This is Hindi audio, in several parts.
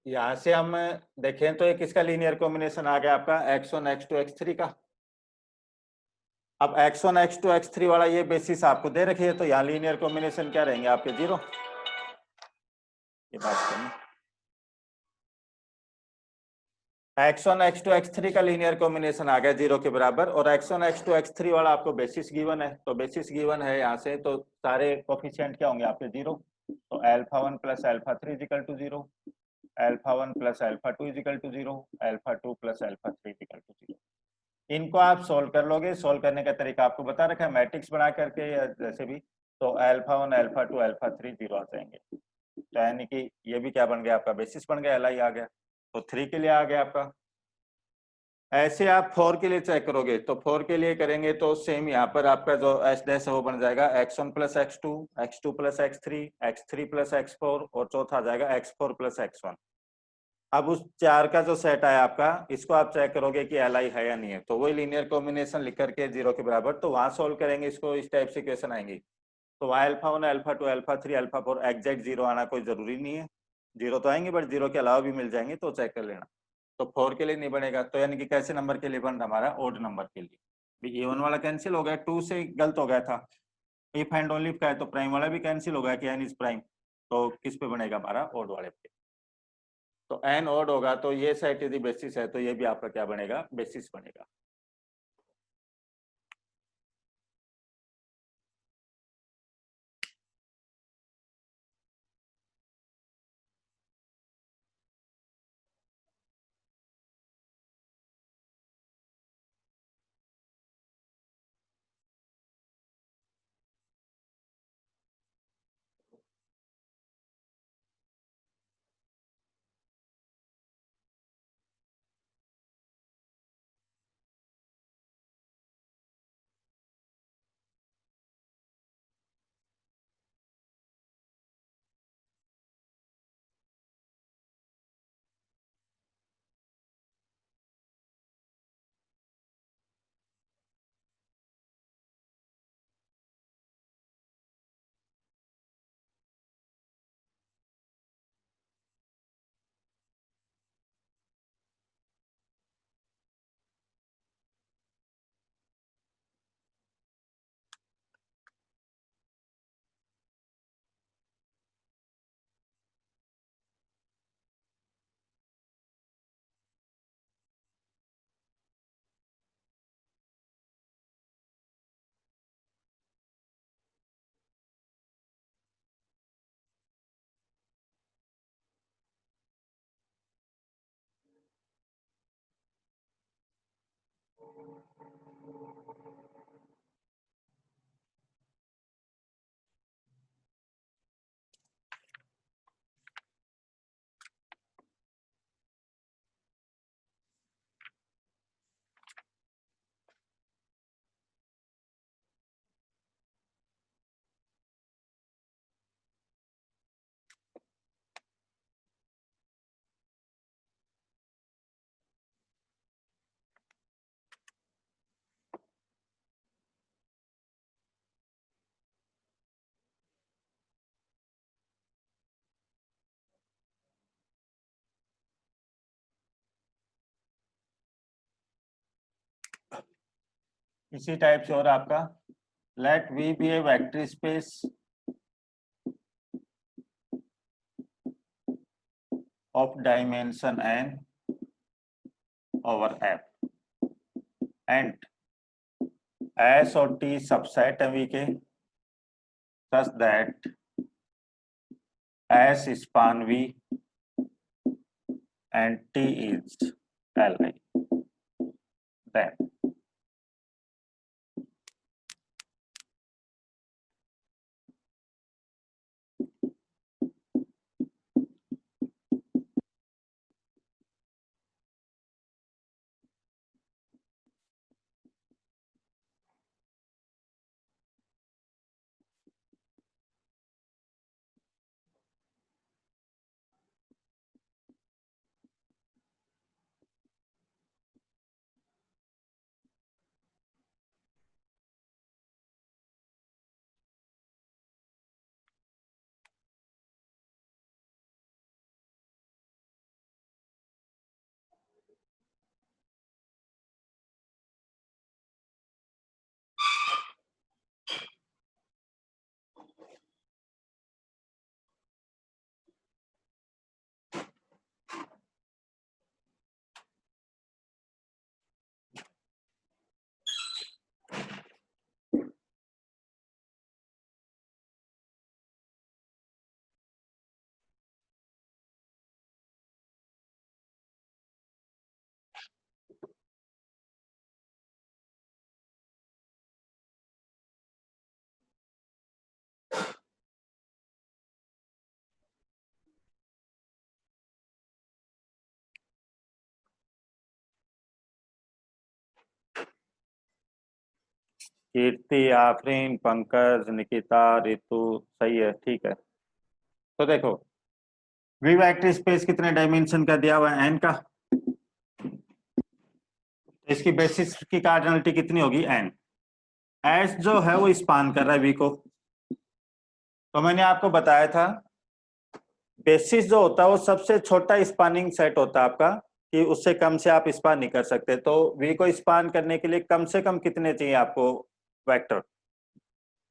यहाँ से हम देखें तो ये किसका लीनियर कॉम्बिनेशन आ गया आपका x1 x2 x3 का। अब x1 x2 x3 वाला ये बेसिस आपको दे रखी है, तो यहाँ लीनियर कॉम्बिनेशन क्या रहेंगे आपके 0। ये बात करनी, x1 x2 x3 का लीनियर कॉम्बिनेशन आ गया 0 के बराबर, और x1 x2 x3 वाला आपको बेसिस गिवन है, तो बेसिस गिवन है यहाँ से, तो सारे कोफिशिएंट क्या होंगे आपके 0। तो α1 plus α3 equal to 0, α1 plus α2 equal to 0, α2 plus α3 equal to 0। इनको आप सोल्व कर लोगे, सोल्व करने का तरीका आपको बता रखा है मैट्रिक्स बना करके या जैसे भी, तो α1 α2 α3 0 आ जाएंगे। तो यानी कि ये भी क्या बन गया आपका बेसिस बन गया, Li आ गया, तो 3 के लिए आ गया आपका। ऐसे आप 4 के लिए चेक करोगे, तो 4 के लिए करेंगे तो सेम यहाँ पर आपका जो एच डैश है वो बन जाएगा x1 plus x2, x2 plus x3, x3 plus x4, और चौथा आ जाएगा x4 प्लस x1। अब उस चार का जो सेट है आपका, इसको आप चेक करोगे कि Li है या नहीं है, तो वही लीनियर कॉम्बिनेशन लिख करके 0 के बराबर, तो वहां सोल्व करेंगे इसको, इस टाइप से क्वेश्चन आएंगे। तो वहाँ α1 α2 α3 α4 एग्जैक्ट 0 आना कोई जरूरी नहीं है, 0 तो आएंगे बट 0 के अलावा भी मिल जाएंगे, तो चेक कर लेना। तो 4 के लिए नहीं बनेगा, तो यानी कि कैसे नंबर के लिए बन रहा हमारा, ओड नंबर के लिए। A1 वाला कैंसिल हो गया, 2 से गलत हो गया था, इफ एंड ओनली का है, तो प्राइम वाला भी कैंसिल हो गया कि n इज प्राइम, तो किस पे बनेगा हमारा, ओड वाले पे। तो n ओड होगा, तो ये सेट यदि बेसिस है, तो ये भी आपका क्या बनेगा, बेसिस बनेगा। इसी टाइप से और आपका let V be a vector space of dimension n over f, and S और T सबसेट है V के, such that S span V and T is Li, then कीर्ति, आफरीन, पंकज, निकिता, रितु, सही है, ठीक है। तो देखो वी वेक्टर स्पेस कितने डायमेंशन का दिया हुआ है, n का। इसकी बेसिस की कार्डिनलिटी कितनी होगी, n। s जो है वो स्पान कर रहा है v को। तो मैंने आपको बताया था बेसिस जो होता है वो सबसे छोटा स्पानिंग सेट होता है आपका, कि उससे कम से आप स्पान नहीं कर सकते। तो v को स्पान करने के लिए कम से कम कितने चाहिए आपको वेक्टर,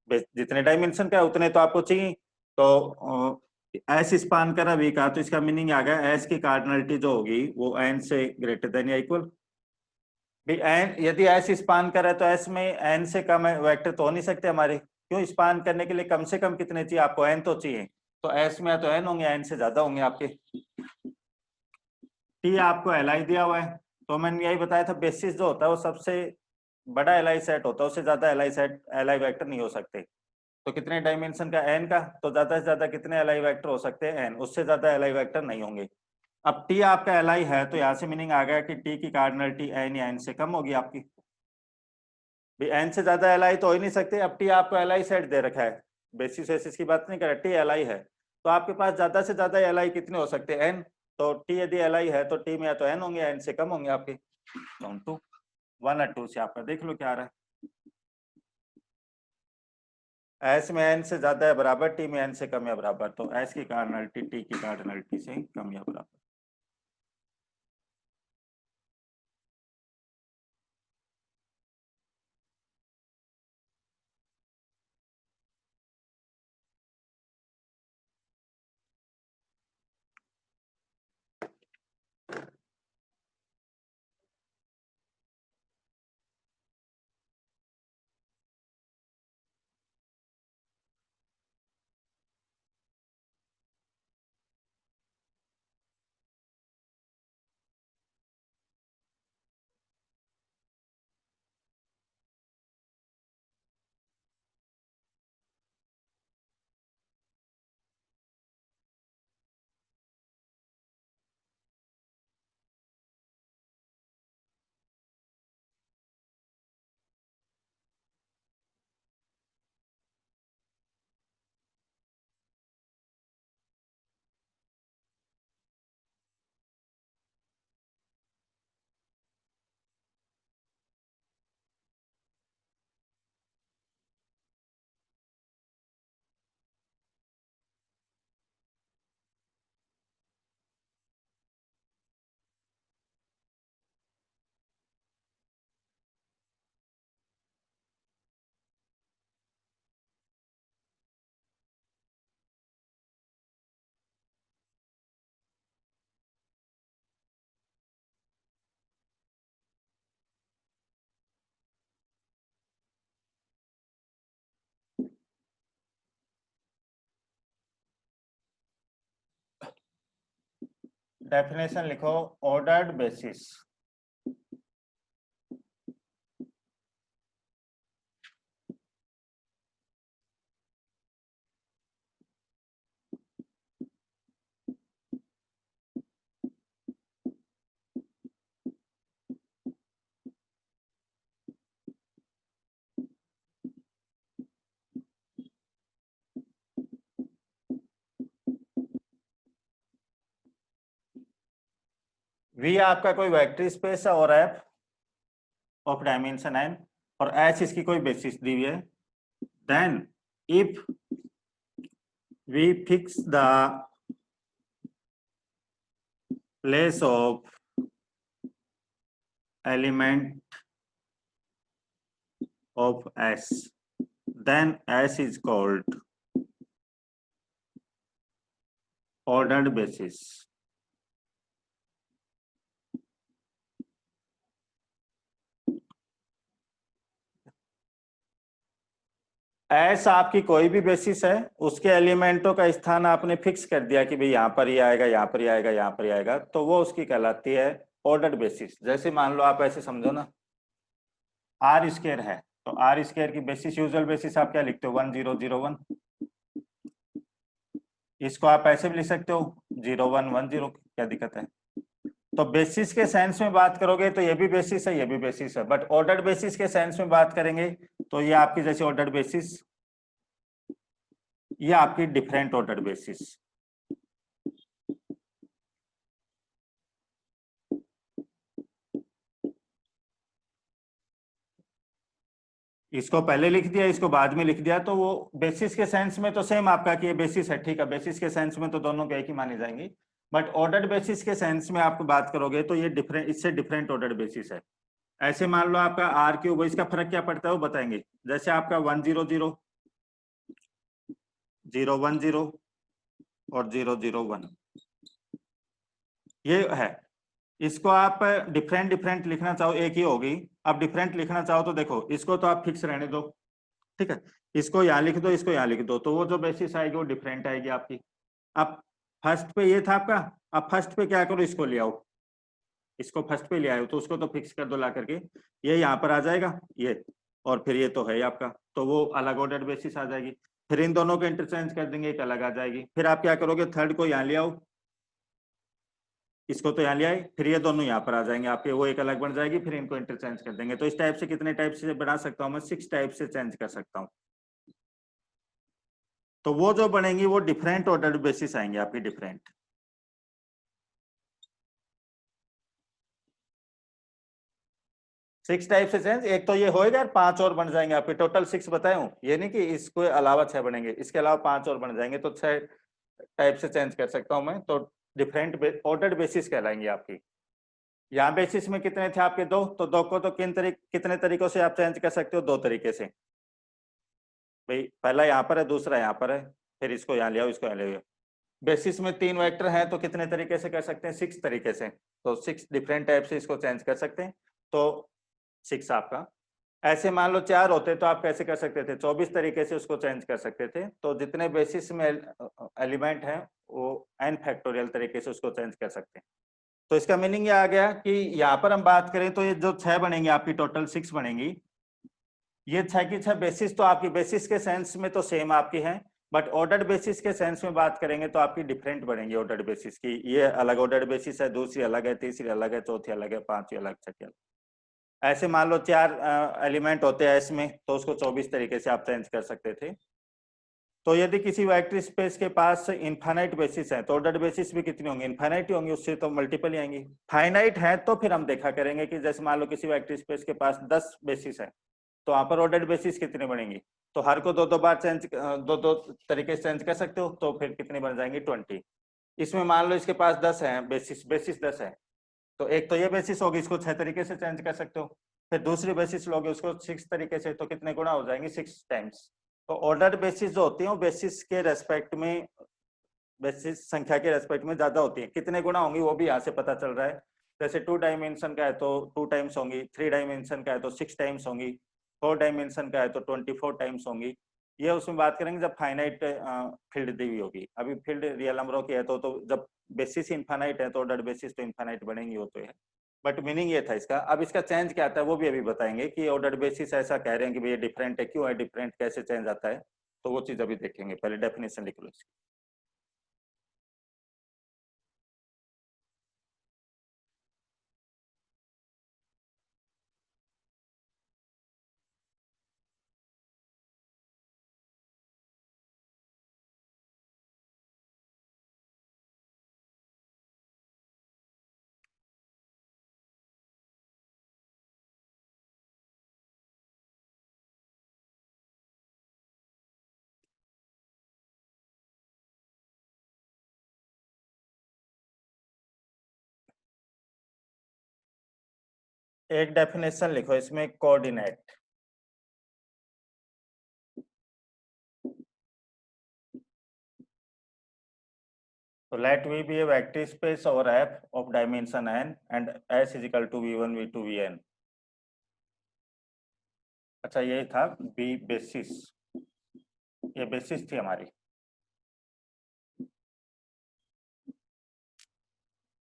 जितने डायमेंशन का उतने तो आपको चाहिए। तो एस स्पान करा वी का, तो इसका मीनिंग आ गया एस की कार्डिनलिटी जो होगी वो एन से ग्रेटर देन या इक्वल। एन यदि एस स्पान करे तो एस में एन से कम वेक्टर तो हो नहीं सकते हमारे, क्यों, स्पान करने के लिए कम से कम कितने चाहिए आपको, एन तो चाहिए। तो एस में या तो एन होंगे, एन से ज्यादा होंगे आपके। टी आपको एल आई दिया हुआ है, तो मैंने यही बताया था बेसिस जो होता है वो सबसे बड़ा एल आई सेट होता है, उससे ज्यादा L I set L I vector नहीं हो सकते। तो कितने डायमेंशन का, एन का, तो ज्यादा से ज्यादा कितने एल आई वेक्टर हो सकते हैं, एन, उससे ज्यादा एल आई वेक्टर नहीं होंगे। अब टी आपका एल आई है, तो यहाँ से मीनिंग आ गया कि टी की कार्डिनलिटी एन या एन से कम होगी आपकी। एन से ज्यादा एल आई तो हो ही नहीं सकते। अब टी आपको एल आई सेट दे रखा है, बेसिस वेसिस की बात नहीं कर रहा, टी एल आई है, तो आपके पास ज्यादा से ज्यादा एल आई कितने हो सकते हैं, एन। तो टी यदि एल आई है तो टी में या तो एन होंगे, एन से कम होंगे आपके। तो 1 और 2 से आपका देख लो क्या आ रहा है। एस में एन से ज्यादा है बराबर, टी में एन से कम या बराबर, तो एस की कार्डिनलिटी टी की कार्डिनलिटी से कम या बराबर। डेफिनेशन लिखो, ऑर्डर्ड बेसिस। वी आपका कोई वेक्टर स्पेस है और एफ ऑफ डायमेंशन एन, और एच इसकी कोई बेसिस दी हुई है। Then if we fix the place of element of S, then S is called ordered basis. S आपकी कोई भी बेसिस है, उसके एलिमेंटों का स्थान आपने फिक्स कर दिया कि भाई यहाँ पर ही आएगा, यहाँ पर ही आएगा, यहाँ पर ही आएगा, तो वो उसकी कहलाती है ऑर्डर्ड बेसिस। जैसे मान लो आप ऐसे समझो ना, आर स्क्वायर है, तो आर स्क्वायर की बेसिस, यूजुअल बेसिस आप क्या लिखते हो, 1001। इसको आप ऐसे भी लिख सकते हो 0110, क्या दिक्कत है। तो बेसिस के सेंस में बात करोगे तो ये भी बेसिस है, ये भी बेसिस है, बट ऑर्डर्ड बेसिस के सेंस में बात करेंगे तो ये आपकी जैसे ऑर्डर बेसिस, ये आपकी डिफरेंट ऑर्डर बेसिस। इसको पहले लिख दिया, इसको बाद में लिख दिया, तो वो बेसिस के सेंस में तो सेम आपका कि ये बेसिस है, ठीक है, बेसिस के सेंस में तो दोनों के एक ही मानी जाएंगी, बट ऑर्डर बेसिस के सेंस में आपको बात करोगे तो ये डिफरेंट, इससे डिफरेंट ऑर्डर बेसिस है। ऐसे मान लो आपका आर क्यूब, इसका फर्क क्या पड़ता है वो बताएंगे। जैसे आपका 100, 010 और 001 ये है। इसको आप डिफरेंट डिफरेंट लिखना चाहो एक ही होगी, अब डिफरेंट लिखना चाहो तो देखो, इसको तो आप फिक्स रहने दो, ठीक है, इसको यहाँ लिख दो, इसको यहाँ लिख दो, तो वो जो बेसिस आएगी वो डिफरेंट आएगी आपकी। अब फर्स्ट पे ये था आपका, अब फर्स्ट पे क्या करो, इसको ले आओ, इसको फर्स्ट पे ले आए हो तो उसको तो फिक्स कर दो ला करके, ये यहाँ पर आ जाएगा ये, और फिर ये तो है आपका, तो वो अलग ऑर्डर बेसिस आ जाएगी। फिर इन दोनों को इंटरचेंज कर देंगे, एक अलग आ जाएगी। फिर आप क्या करोगे, थर्ड को यहाँ ले आओ, इसको तो यहाँ ले आए, फिर ये दोनों यहाँ पर आ जाएंगे आपके, वो एक अलग बन जाएगी, फिर इनको इंटरचेंज कर देंगे। तो इस टाइप से कितने टाइप से बना सकता हूँ मैं, 6 टाइप से चेंज कर सकता हूँ। तो वो जो बनेंगी वो डिफरेंट ऑर्डर बेसिस आएंगे आपकी, डिफरेंट। सिक्स टाइप से चेंज, एक तो ये होएगा, 5 और बन जाएंगे आपके, टोटल 6 बताए हूँ, ये नहीं कि इसको अलावा 6 बनेंगे, इसके अलावा 5 और बन जाएंगे, तो 6 टाइप से चेंज कर सकता हूँ मैं। तो डिफरेंट ऑर्डर बेसिस कहलाएंगे आपकी। यहाँ बेसिस में कितने थे आपके, 2, तो 2 को तो कितने तरीकों से आप चेंज कर सकते हो, 2 तरीके से भाई, पहला यहाँ पर है, दूसरा यहाँ पर है, फिर इसको यहाँ ले आओ, इसको यहाँ ले आओ। बेसिस में 3 वेक्टर हैं तो कितने तरीके से कर सकते हैं, 6 तरीके से, तो 6 डिफरेंट टाइप से इसको चेंज कर सकते हैं। तो 6 आपका। ऐसे मान लो 4 होते तो आप कैसे कर सकते थे, 24 तरीके से उसको चेंज कर सकते थे। तो जितने बेसिस में एलिमेंट हैं वो n फैक्टोरियल तरीके से उसको चेंज कर सकते हैं। तो इसका मीनिंग ये आ गया कि यहाँ पर हम बात करें तो ये जो 6 बनेंगे आपकी, टोटल 6 बनेंगी, ये 6 की 6 बेसिस तो आपकी बेसिस के सेंस में तो सेम आपकी है, बट ऑर्डर बेसिस के सेंस में बात करेंगे तो आपकी डिफरेंट बनेंगी ऑर्डर बेसिस की। ये अलग ऑर्डर बेसिस है, दूसरी अलग है, तीसरी अलग है, चौथी अलग है, पांचवी अलग, छठी अलग। ऐसे मान लो 4 एलिमेंट होते हैं इसमें, तो उसको 24 तरीके से आप चेंज कर सकते थे। तो यदि किसी वेक्टर स्पेस के पास इनफाइनाइट बेसिस है तो ऑर्डर बेसिस भी कितनी होंगी, इनफाइनाइट ही होंगी, उससे तो मल्टीपल ही आएंगी। फाइनाइट है तो फिर हम देखा करेंगे कि जैसे मान लो किसी वेक्टर स्पेस के पास 10 बेसिस है, तो वहां पर ऑर्डर बेसिस कितने बनेंगी, तो हर को 2-2 बार चेंज, 2-2 तरीके से चेंज कर सकते हो, तो फिर कितनी बन जाएंगी, 20। इसमें मान लो इसके पास 10 है बेसिस, 10 है, तो एक तो ये बेसिस होगी, इसको 6 तरीके से चेंज कर सकते हो। फिर दूसरी बेसिस लोगे उसको 6 तरीके से, तो कितने गुना हो जाएंगे, 6 टाइम्स। तो ऑर्डर बेसिस जो होती है वो बेसिस के रेस्पेक्ट में, बेसिस संख्या के रेस्पेक्ट में ज्यादा होती है, कितने गुना होंगी वो भी यहाँ से पता चल रहा है। जैसे 2 डायमेंशन का है तो 2 टाइम्स होंगी, 3 डायमेंशन का है तो 6 टाइम्स होंगी, 4 डायमेंशन का है तो 24 टाइम्स होंगी। ये उसमें बात करेंगे जब फाइनाइट फील्ड दी हुई होगी। अभी फील्ड रियल नंबरों की है तो जब बेसिस इनफाइनाइट है तो ऑर्डर बेसिस तो इनफाइनाइट बनेंगी, वो तो है। बट मीनिंग ये था इसका। अब इसका चेंज क्या आता है वो भी अभी बताएंगे कि ऑर्डर बेसिस ऐसा कह रहे हैं कि भैया डिफरेंट है, क्यों है डिफरेंट, कैसे चेंज आता है, तो वो चीज अभी देखेंगे। पहले डेफिनेशन लिख लो इसकी। एक डेफिनेशन लिखो इसमें, coordinate. So let V be a vector space over F of dimension n and S is equal to V1, V2, Vn। अच्छा यही था B बेसिस, ये बेसिस थी हमारी,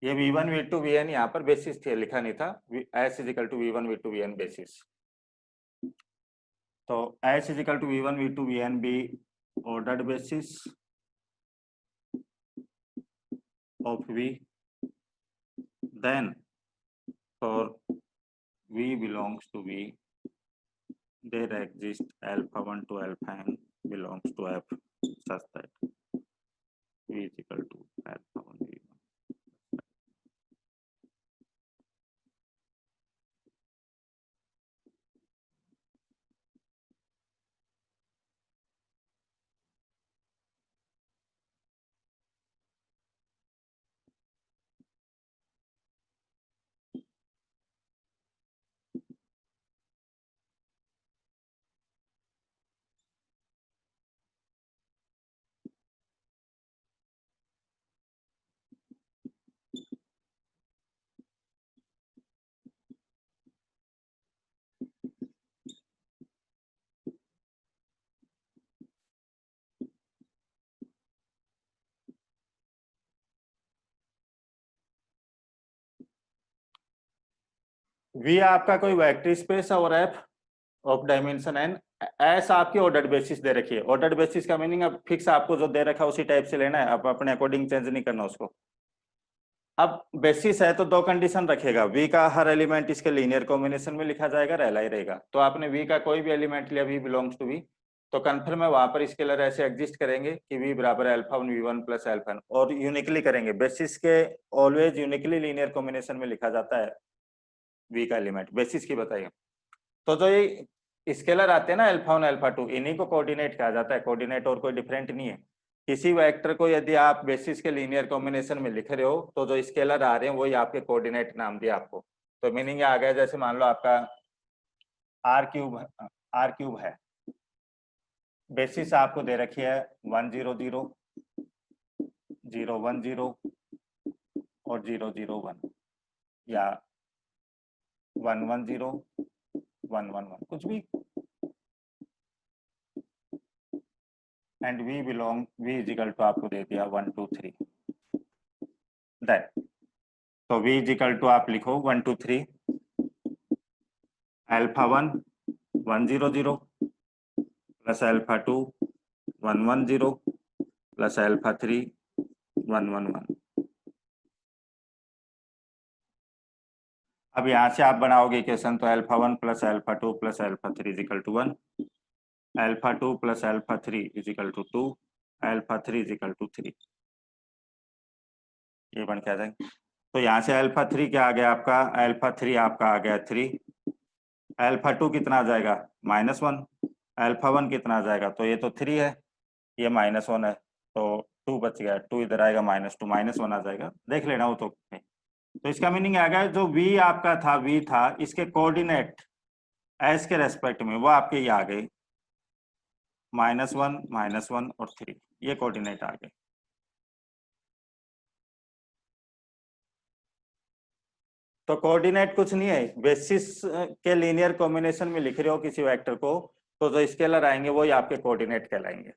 ये V1, V2, Vn यहाँ पर बेसिस थी, लिखा नहीं था। S is equal to V1, V2, Vn basis. तो S is equal to V1, V2, Vn be ordered basis of V, then for V belongs to V, there exists alpha 1 to alpha n belongs to f such that v is equal to alpha 1 v1. V आपका कोई वेक्टर स्पेस है और f of dimension n S आपकी ऑर्डर्ड बेसिस दे रखी है। ऑर्डर्ड बेसिस का मीनिंग अब फिक्स आपको जो दे रखा है उसी टाइप से लेना है, आप अपने अकॉर्डिंग चेंज नहीं करना उसको। अब बेसिस है तो दो कंडीशन रखेगा, v का हर एलिमेंट इसके लीनियर कॉम्बिनेशन में लिखा जाएगा, रहला ही रहेगा। तो आपने v का कोई भी एलिमेंट लिया, v बिलोंग्स टू v, तो कन्फर्म है वहां पर स्केलर ऐसे एग्जिस्ट करेंगे कि v बराबर alpha 1 v1 plus alpha n, और यूनिकली करेंगे। बेसिस के ऑलवेज यूनिकली लीनियर कॉम्बिनेशन में लिखा जाता है v का एलिमेंट, बेसिस की बताइए। तो जो ये स्केलर आते हैं ना अल्फा 1 अल्फा 2, इन्हीं को कोऑर्डिनेट कहा जाता है। कोऑर्डिनेट और कोई डिफरेंट नहीं है। किसी वेक्टर को यदि आप बेसिस के लीनियर कॉम्बिनेशन में लिख रहे हो तो जो स्केलर आ रहे हैं वही आपके कोऑर्डिनेट नाम दिया आपको। तो मीनिंग आ गया, जैसे मान लो आपका r क्यूब है, बेसिस आपको दे रखी है 1 0 0 0 1 0 और 0 0 1, या 1 1 0 1 1 1, कुछ भी। And v is equal to आपको दे दिया 1 2 3 दैट। तो v इज इक्वल टू आप लिखो 1 2 3 alpha 1 1 0 0 plus alpha 2 1 1 0 plus alpha 3 1 1 1। अब यहाँ से आप बनाओगे इक्वेशन, तो alpha 1 plus alpha 2 plus alpha 3 is equal to 1, alpha 2 plus alpha 3 is equal to 2, alpha 3 is equal to 3, ये बन के आ जाएगा। तो यहाँ से अल्फा 3 क्या आ गया आपका, अल्फा 3 आपका आ गया 3, अल्फा 2 कितना आ जाएगा -1, अल्फा 1 कितना आ जाएगा, तो ये तो 3 है, ये -1 है, तो 2 बच गया, 2 इधर आएगा -2 -1 आ जाएगा, देख लेना वो तो इसका मीनिंग आ गया जो v आपका था, v था, इसके कोऑर्डिनेट एस के रेस्पेक्ट में वो आपके ये आ गए -1 और 3, ये कोऑर्डिनेट आ गए। तो कोऑर्डिनेट कुछ नहीं है, बेसिस के लीनियर कॉम्बिनेशन में लिख रहे हो किसी वेक्टर को, तो जो स्केलर आएंगे वो ही आपके कोऑर्डिनेट कहलाएंगे।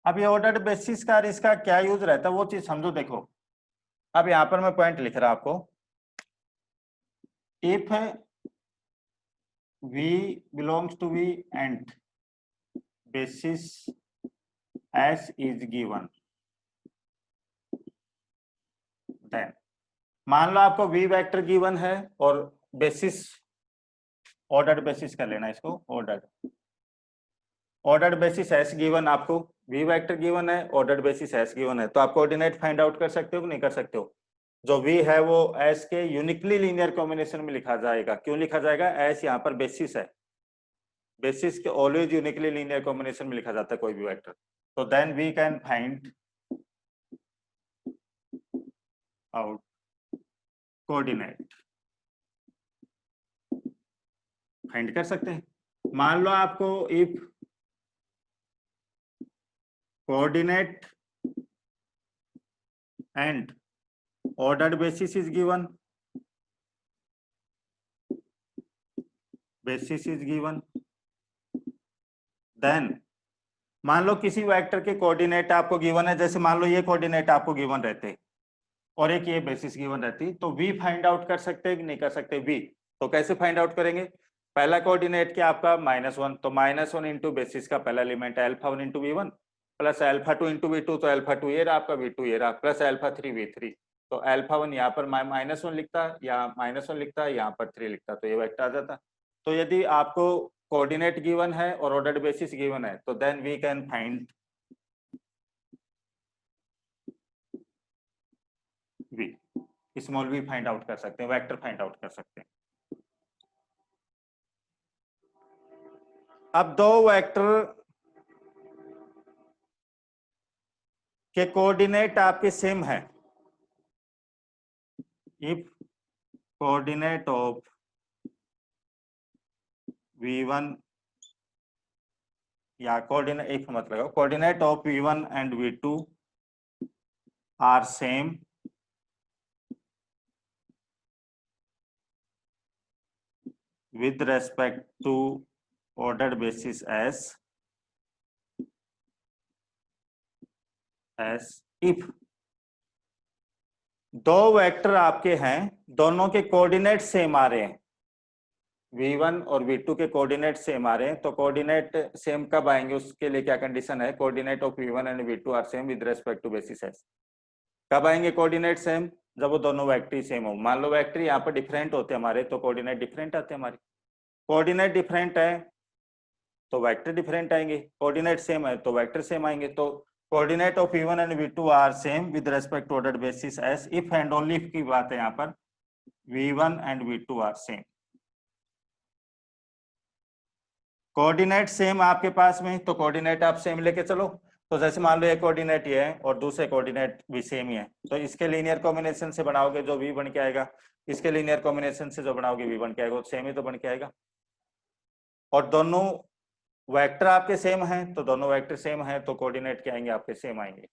अब ये ऑर्डर्ड बेसिस का और इसका क्या यूज रहता है वो चीज समझो। देखो अब यहाँ पर मैं पॉइंट लिख रहा आपको, if V belongs to V and basis S is given, then मान लो आपको V वेक्टर गिवन है और बेसिस ऑर्डर्ड बेसिस कर लेना इसको, ऑर्डर्ड बेसिस S गिवन, आपको V वेक्टर गिवन है, ऑर्डर्ड बेसिस S गिवन है, तो आप कोऑर्डिनेट फाइंड आउट कर सकते हो कि नहीं कर सकते हो। जो V है वो S के यूनिकली लीनियर कॉम्बिनेशन में लिखा जाएगा। क्यों लिखा जाएगा? S यहाँ पर बेसिस है, बेसिस के ऑलवेज यूनिकली लीनियर कॉम्बिनेशन में लिखा जाता है कोई भी वेक्टर। तो then we can find out coordinate, find कर सकते हैं। मान लो आपको if coordinate and ordered basis is given, basis is given, then मान लो किसी वेक्टर के कोऑर्डिनेट आपको गिवन है, जैसे मान लो ये कोऑर्डिनेट आपको गिवन रहते और एक ये बेसिस गिवन रहती, तो वी फाइंड आउट कर सकते हैं कि नहीं कर सकते? वी तो कैसे फाइंड आउट करेंगे? पहला कोऑर्डिनेट क्या आपका -1, तो -1 इंटू बेसिस का पहला element α1 into V1 plus α2 into V2, तो α2 ये रहा आपका, V2 ये रहा, प्लस α3 V3, तो α1 यहाँ पर -1 लिखता, यहाँ -1 लिखता, यहाँ पर 3 लिखता, तो ये वेक्टर आ जाता। तो यदि आपको कोऑर्डिनेट गिवन है और ऑर्डर्ड बेसिस गिवन है, तो then we can find V, small v find out कर सकते हैं, वेक्टर फाइंड आउट कर सकते हैं। अब दो वेक्टर के कोऑर्डिनेट आपके सेम है, इफ कोऑर्डिनेट ऑफ V1 या कोऑर्डिनेट, एक मत लगाओ, coordinate of V1 and V2 are same with respect to ordered basis as if दो वेक्टर आपके हैं, दोनों के कोऑर्डिनेट सेम आ रहे हैं, V1 और V2 के कोऑर्डिनेट सेम आ रहे हैं, तो कोऑर्डिनेट सेम कब आएंगे उसके लिए क्या कंडीशन है? Coordinate of V1 and V2 are same with respect to basis S। कब आएंगे कोऑर्डिनेट सेम? जब वो दोनों वेक्टर सेम हो। मान लो वेक्टर यहाँ पर डिफरेंट होते हैं हमारे, तो कोऑर्डिनेट डिफरेंट आते हैं हमारे। कोऑर्डिनेट डिफरेंट है तो वेक्टर डिफरेंट आएंगे, कोऑर्डिनेट सेम है तो वेक्टर सेम आएंगे। तो coordinate of V1 and V2 are same with respect to ordered basis S, if and only if की बात है यहाँ पर, V1 and V2 are same. Coordinate same आपके पास में, तो कोऑर्डिनेट आप सेम लेके चलो। तो जैसे मान लो एक कोऑर्डिनेट ये है और दूसरे कोऑर्डिनेट भी सेम ही है, तो इसके लीनियर कॉम्बिनेशन से बनाओगे जो V बन के आएगा, इसके लीनियर कॉम्बिनेशन से जो बनाओगे V बन के आएगा, सेम ही तो बन के आएगा। और दोनों वेक्टर आपके सेम हैं, तो दोनों वेक्टर सेम हैं तो कोऑर्डिनेट क्या आएंगे आपके? सेम आएंगे।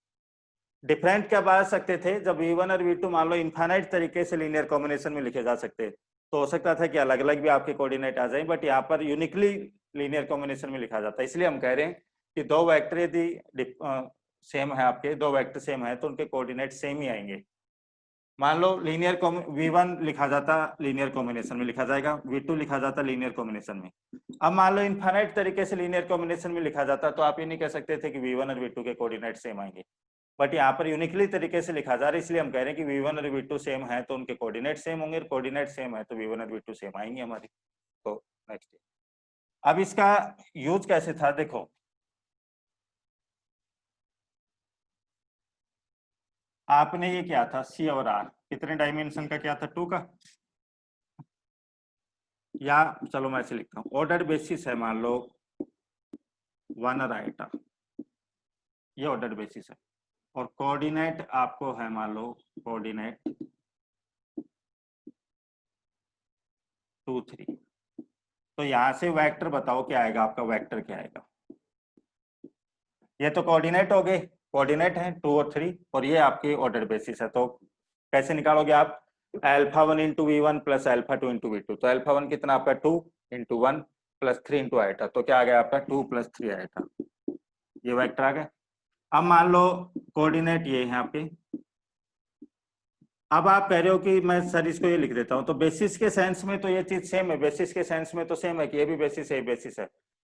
डिफरेंट क्या आ सकते थे? जब V1 और V2 मान लो इनफाइनाइट तरीके से लीनियर कॉम्बिनेशन में लिखे जा सकते, तो हो सकता था कि अलग अलग भी आपके कोऑर्डिनेट आ जाए, बट यहाँ पर यूनिकली लीनियर कॉम्बिनेशन में लिखा जाता है। इसलिए हम कह रहे हैं कि दो वेक्टर यदि सेम है आपके, दो वेक्टर सेम है, तो उनके कोऑर्डिनेट सेम ही आएंगे। मान लो लीनियर V1 लिखा जाता लीनियर कॉम्बिनेशन में लिखा जाएगा, V2 लिखा जाता लीनियर कॉम्बिनेशन में। अब मान लो इनफाइनाइट तरीके से लीनियर कॉम्बिनेशन में लिखा जाता, तो आप ये नहीं कह सकते थे कि V1 और V2 के कोऑर्डिनेट सेम आएंगे, बट यहाँ पर यूनिकली तरीके से लिखा जा रहा है, इसलिए हम कह रहे हैं कि V1 और V2 सेम है तो उनके कोऑर्डिनेट सेम होंगे, कोऑर्डिनेट सेम है तो V1 और V2 सेम आएंगे हमारे। तो नेक्स्ट, अब इसका यूज कैसे था देखो। आपने ये क्या था, C और R कितने डायमेंशन का क्या था? 2 का, या चलो मैं ऐसे लिखता हूँ, ऑर्डर बेसिस है मान लो 1 और आइटा, ये ऑर्डर बेसिस है, और कोऑर्डिनेट आपको है मान लो कोऑर्डिनेट 2 3, तो यहां से वेक्टर बताओ क्या आएगा आपका? वेक्टर क्या आएगा? ये तो कोऑर्डिनेट हो गए, कोऑर्डिनेट है 2 और 3, और ये आपकी ऑर्डर बेसिस है। तो कैसे निकालोगे आप? α1 into V1 plus α2 into V2, तो α1 कितना आपका 2 इंटू 1 प्लस 3 इंटू आइटा, तो क्या आ गया आपका 2 प्लस 3 आइटा, ये वेक्टर आ गया। अब मान लो कोऑर्डिनेट ये है आपके। अब आप कह रहे हो कि मैं सर इसको ये लिख देता हूं, तो बेसिस के सेंस में तो ये चीज सेम है, बेसिस के सेंस में तो सेम है कि ये भी बेसिस है, ये बेसिस है।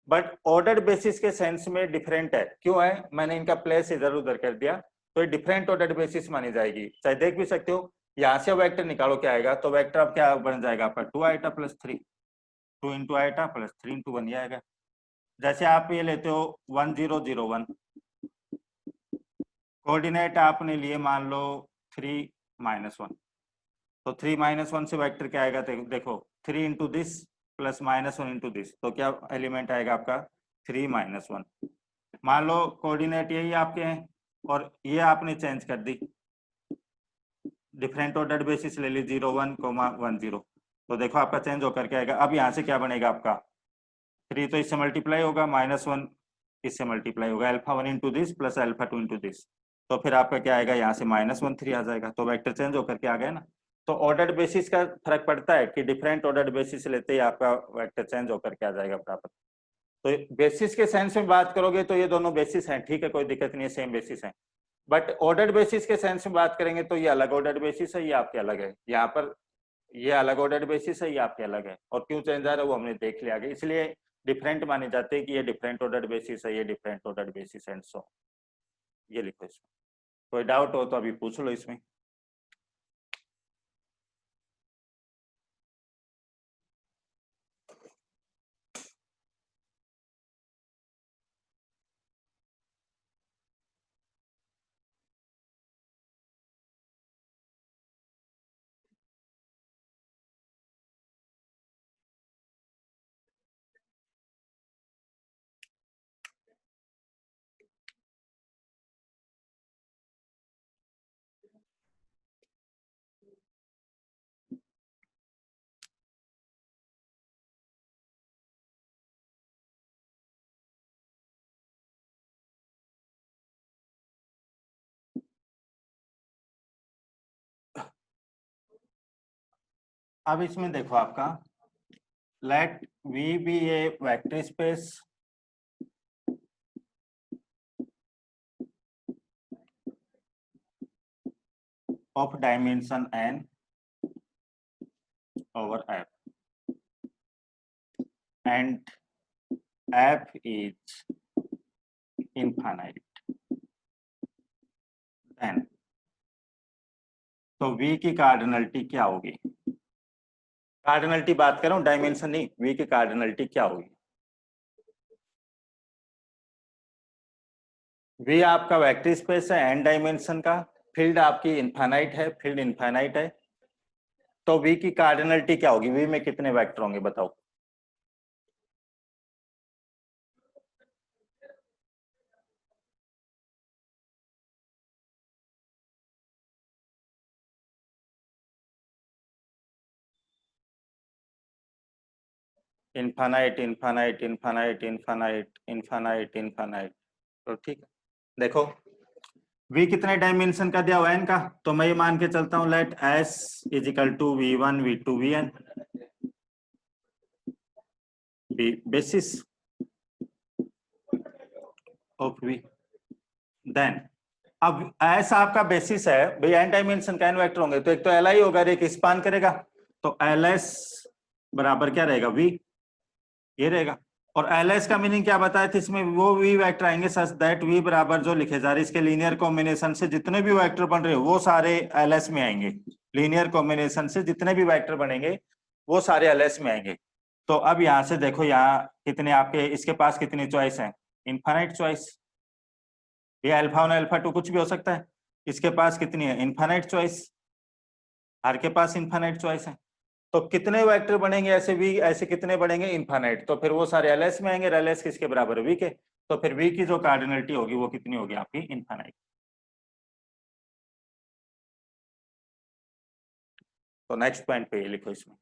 बट ऑर्डर बेसिस के सेंस में डिफरेंट है। क्यों है? मैंने इनका प्लेस इधर उधर कर दिया, तो ये डिफरेंट ऑर्डर बेसिस मानी जाएगी। चाहे देख भी सकते हो, यहाँ से वेक्टर निकालो क्या आएगा, तो वेक्टर अब क्या बन जाएगा आपका 2 eta plus 3, 2 into eta plus 3 into 1 आएगा। जैसे आप ये लेते हो 1001, कोऑर्डिनेट आपने लिए मान लो 3-1, तो 3-1 से वेक्टर क्या आएगा, देखो 3 into this plus -1 into this, तो क्या एलिमेंट आएगा आपका 3-1। मान लो कोऑर्डिनेट यही आपके हैं और ये आपने चेंज कर दी, डिफरेंट ऑर्डर बेसिस ले ली 0-1, 10, तो देखो आपका चेंज होकर के आएगा। अब यहाँ से क्या बनेगा आपका 3 तो इससे मल्टीप्लाई होगा, -1 इससे मल्टीप्लाई होगा, α1 into this plus α2 into this, तो फिर आपका क्या आएगा, यहाँ से -1 3 आ जाएगा, तो वेक्टर चेंज होकर के आ गया ना। तो ऑर्डर बेसिस का फर्क पड़ता है कि डिफरेंट ऑर्डर बेसिस लेते ही आपका वेक्टर चेंज होकर के आ जाएगा बराबर। तो बेसिस के सेंस में बात करोगे तो ये दोनों बेसिस हैं, ठीक है, कोई दिक्कत नहीं है, सेम बेसिस है। बट ऑर्डर बेसिस के सेंस में बात करेंगे तो ये अलग ऑर्डर बेसिस है, ये आपके अलग है। यहाँ पर ये अलग ऑर्डर बेसिस है, ये आपके अलग है, और क्यों चेंज आ रहा है वो हमने देख लिया आगे, इसलिए डिफरेंट माने जाते हैं कि ये डिफरेंट ऑर्डर बेसिस है, ये different order basis and so. ये लिखो इसमें, कोई डाउट हो तो अभी पूछ लो इसमें। अब इसमें देखो आपका let V be a vector space of dimension n over f, and f is infinite, then तो v की कार्डिनलिटी क्या होगी? कार्डिनलिटी बात कर रहा हूं, डायमेंशन नहीं, v की कार्डिनलिटी क्या होगी? v आपका वेक्टर स्पेस है n डायमेंशन का, फील्ड आपकी इनफाइनाइट है, फील्ड इनफाइनाइट है, तो v की कार्डिनलिटी क्या होगी? v में कितने वेक्टर होंगे बताओ? Infinite infinite infinite infinite infinite infinite, तो ठीक है। देखो v कितने डायमेंशन का दिया हुआ है n का, तो मैं ये मान के चलता हूं let s is equal to v1 v2 vn, basis of v। Then अब s आपका बेसिस है भाई, n डायमेंशन का n वेक्टर होंगे, तो एक तो li होगा, एक स्पान करेगा, तो ls बराबर क्या रहेगा, v, ये रहेगा। और ls का मीनिंग क्या बताया था इसमें, वो v वेक्टर आएंगे सच दैट v बराबर जो लिखे जा रहे इसके लीनियर कॉम्बिनेशन से जितने भी वेक्टर बन रहे हो वो सारे ls में आएंगे, लीनियर कॉम्बिनेशन से जितने भी वेक्टर बनेंगे वो सारे ls में आएंगे। तो अब यहां से देखो, यहाँ कितने आपके इसके पास कितनी चॉइस है, इनफाइनाइट चॉइस, ये अल्फा 1 अल्फा 2 कुछ भी हो सकता है, इसके पास कितनी है, इनफाइनाइट चॉइस, हर के पास इनफाइनाइट चॉइस है। तो कितने वेक्टर बनेंगे ऐसे वी, ऐसे कितने बनेंगे इनफाइनाइट, तो फिर वो सारे एलएस में आएंगे, एलएस किसके बराबर है, वी के, तो फिर वी की जो कार्डिनलिटी होगी वो कितनी होगी आपकी, इनफाइनाइट। तो नेक्स्ट पॉइंट पे ये लिखो इसमें।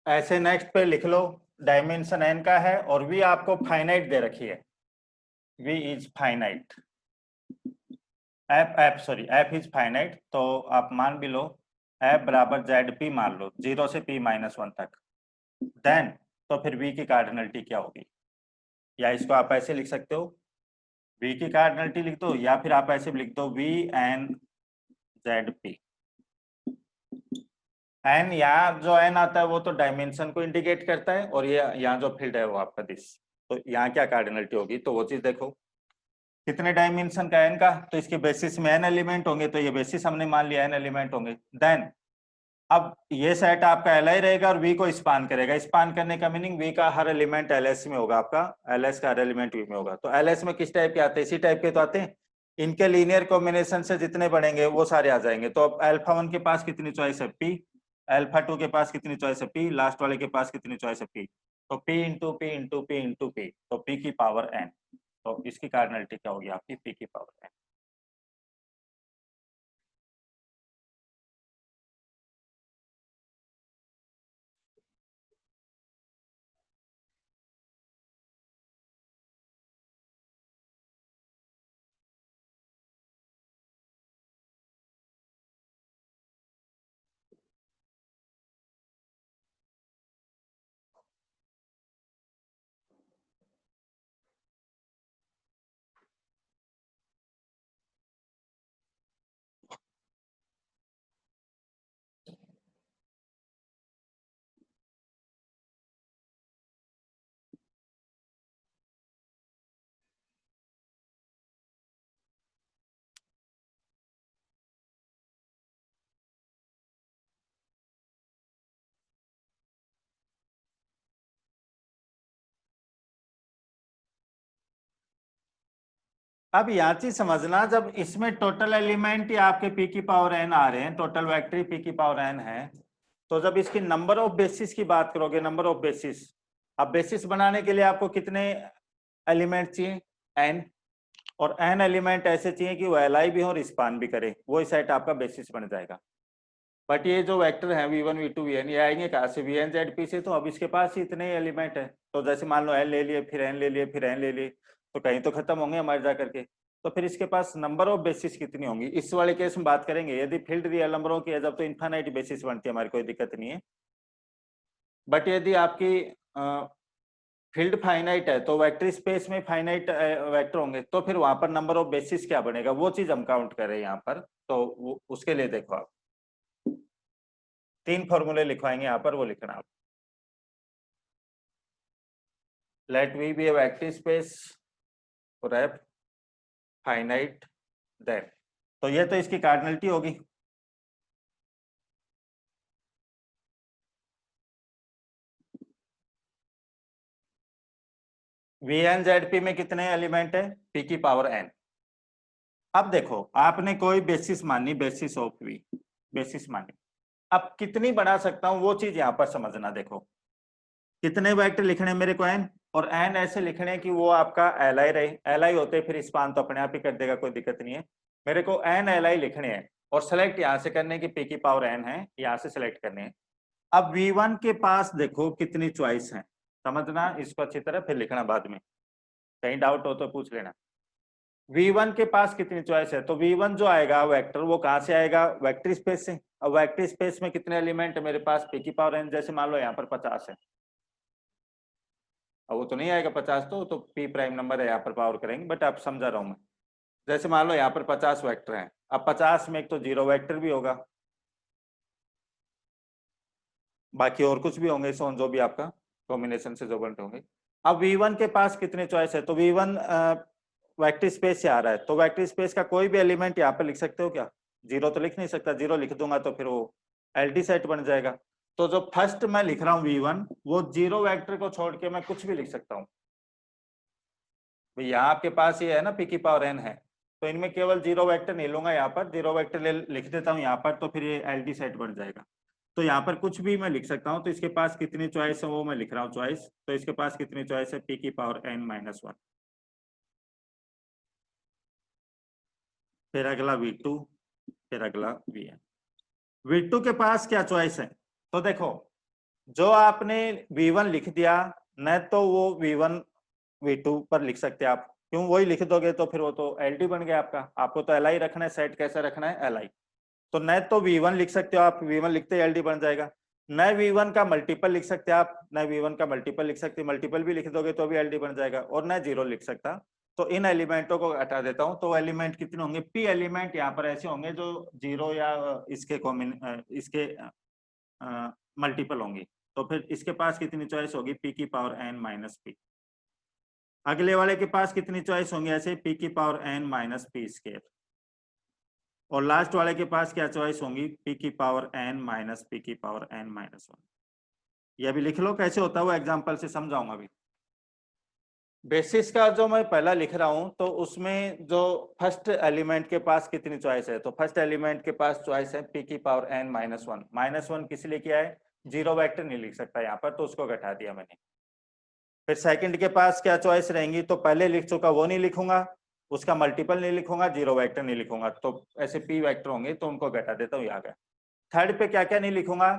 ऐसे नेक्स्ट पे लिख लो, डायमेंशन n का है और v आपको फाइनाइट दे रखी है, v is finite, f is finite, तो आप मान भी लो f बराबर ZP मान लो 0 से p-1 तक, देन तो फिर v की कार्डिनलिटी क्या होगी, या इसको आप ऐसे लिख सकते हो v की कार्डिनलिटी लिख दो, या फिर आप ऐसे भी लिख दो v n ZP। एन, यहाँ जो एन आता है वो तो डायमेंशन को इंडिकेट करता है, और ये यहाँ जो फील्ड है वो आपका दिस, तो यहाँ क्या कार्डिनलिटी होगी, तो वो चीज देखो कितने डायमेंशन का एन का, तो इसके बेसिस में एन एलिमेंट होंगे, तो ये बेसिस हमने मान लिया एन एलिमेंट होंगे। देन अब ये सेट आपका एल आई रहेगा और वी को स्पान करेगा, स्पान करने का मीनिंग वी का हर एलिमेंट एल एस में होगा, आपका एल एस का हर एलिमेंट वी में होगा। तो एल एस में किस टाइप के आते हैं, इसी टाइप के तो आते हैं, इनके लीनियर कॉम्बिनेशन से जितने बढ़ेंगे वो सारे आ जाएंगे। तो अब अल्फा 1 के पास कितनी चॉइस है, पी, अल्फा 2 के पास कितनी चॉइस है, पी, लास्ट वाले के पास कितनी चॉइस है, पी, तो P into P into P into P, तो पी की पावर एन, तो इसकी कार्डिनलिटी क्या होगी आपकी, पी की पावर एन। अब यहाँ चीज समझना, जब इसमें टोटल एलिमेंट ही आपके पी की पावर एन आ रहे हैं, टोटल वेक्टर पी की पावर एन है, तो जब इसकी नंबर ऑफ बेसिस की बात करोगे, नंबर ऑफ बेसिस, अब बेसिस बनाने के लिए आपको कितने एलिमेंट चाहिए, एन, और एन एलिमेंट ऐसे चाहिए कि वो एलाई भी हो और स्पान भी करे, वो सेट आपका बेसिस बन जाएगा। बट ये जो वेक्टर है v1 v2 vn, ये आएंगे कहाँ से, vn zp से, तो अब इसके पास ही इतने एलिमेंट है, तो जैसे मान लो एन ले लिए, फिर एन ले लिए, फिर एन ले लिए, तो कहीं तो खत्म होंगे हमारे जा करके, तो फिर इसके पास नंबर ऑफ बेसिस कितनी होंगी, इस वाले केस में बात करेंगे। यदि फील्ड रियल नंबरों की है जब, तो इन्फानाइट बेसिस बनती है, हमारी कोई दिक्कत नहीं है। बट यदि आपकी फील्ड फाइनाइट है, तो वेक्टर स्पेस में फाइनाइट वेक्टर होंगे, तो फिर वहां पर नंबर ऑफ बेसिस क्या बनेगा, वो चीज हम काउंट कर रहे हैं यहाँ पर। तो उसके लिए देखो आप 3 फॉर्मूले लिखवाएंगे यहाँ पर, वो लिखना आप, let V be a vector space for F finite, then तो ये तो इसकी कार्डिनलिटी होगी। वी एन जेड पी में कितने एलिमेंट है, पी की पावर एन। अब देखो आपने कोई बेसिस मानी, बेसिस ऑफ वी, बेसिस मानी, अब कितनी बना सकता हूं वो चीज यहां पर समझना। देखो कितने वेक्टर लिखने हैं मेरे को, एन, और एन ऐसे लिखने कि वो आपका एल आई रहे, एल आई होते फिर स्पान तो अपने आप ही कर देगा, कोई दिक्कत नहीं है। मेरे को एन एल आई लिखने हैं और सेलेक्ट यहां से करने की पी की पावर एन है, यहां से सेलेक्ट करने हैं। अब V1 के पास देखो कितनी चॉइस है, समझना इसको अच्छी तरह, फिर लिखना बाद में, कहीं डाउट हो तो पूछ लेना। V1 के पास कितनी चॉइस है, तो V1 जो आएगा वेक्टर, वो कहां से आएगा, वेक्टर स्पेस से। अब वेक्टर स्पेस में कितने एलिमेंट है मेरे पास, पी की पावर एन, जैसे मान लो यहाँ पर 50 है, अब वो तो नहीं आएगा 50, तो पी प्राइम नंबर है, यहाँ पर पावर करेंगे, बट आप समझा रहा हूं मैं। जैसे मान लो यहाँ पर 50 वेक्टर हैं, अब 50 में एक तो 0 वेक्टर भी होगा, बाकी और कुछ भी होंगे, सोन जो भी आपका कॉम्बिनेशन से जो बनते होंगे। अब V1 के पास कितने चॉइस है, तो V1 वेक्टर स्पेस से आ रहा है, तो वेक्टर स्पेस का कोई भी एलिमेंट यहाँ पर लिख सकते हो क्या, 0 तो लिख नहीं सकता, 0 लिख दूंगा तो फिर वो एलटी सेट बन जाएगा। तो जो फर्स्ट मैं लिख रहा हूँ V1, वो 0 वेक्टर को छोड़ के मैं कुछ भी लिख सकता हूँ। यहाँ आपके पास ये है ना, पी की पावर एन है, तो इनमें केवल 0 वेक्टर नहीं लूंगा, यहाँ पर 0 वेक्टर लिख देता हूँ यहाँ पर, तो फिर ये एलटी सेट बन जाएगा। तो यहाँ पर कुछ भी मैं लिख सकता हूँ, तो इसके पास कितनी चॉइस है वो मैं लिख रहा हूँ चॉइस, तो इसके पास कितनी चॉइस है, पी की पावर n-1, फिर अगला V2, फिर अगला Vn। V2 के पास क्या चॉइस है, तो देखो जो आपने V1 लिख दिया न तो वो V1 V2 पर लिख सकते हैं आप, क्यों वही लिख दोगे तो फिर वो तो LD बन गया आपका। आपको तो LI रखना है, सेट कैसे रखना है LI। तो न तो V1 लिख सकते हो आप, V1 लिखते ही LD बन जाएगा, न V1 का मल्टीपल लिख सकते हैं आप, न V1 का मल्टीपल लिख सकते, मल्टीपल भी लिख दोगे तो भी LD बन जाएगा, और न जीरो लिख सकता। तो इन एलिमेंटों को हटा देता हूं, तो एलिमेंट कितने होंगे, P एलिमेंट यहाँ पर ऐसे होंगे जो जीरो या इसके मल्टीपल होंगी। तो फिर इसके पास कितनी चॉइस होगी, P की पावर n माइनस पी। अगले वाले के पास कितनी चॉइस होंगी, ऐसे P की power n minus P square. और लास्ट वाले के पास क्या चॉइस होंगी, P की पावर n माइनस P की पावर n माइनस 1। ये भी लिख लो कैसे होता है, वो एग्जांपल से समझाऊंगा अभी। बेसिस का जो मैं पहला लिख रहा हूं, तो उसमें जो फर्स्ट एलिमेंट के पास कितनी चॉइस है, तो फर्स्ट एलिमेंट के पास चॉइस है P की पावर n माइनस 1। माइनस 1 किस लिए किया है, जीरो वेक्टर नहीं लिख सकता यहाँ पर, तो उसको घटा दिया मैंने। फिर सेकंड के पास क्या चॉइस रहेंगी, तो पहले लिख चुका वो नहीं लिखूंगा, उसका मल्टीपल नहीं लिखूंगा, जीरो वेक्टर नहीं लिखूंगा, तो ऐसे P वेक्टर होंगे, तो उनको घटा देता हूँ, यहाँ गया। थर्ड पे क्या क्या नहीं लिखूंगा,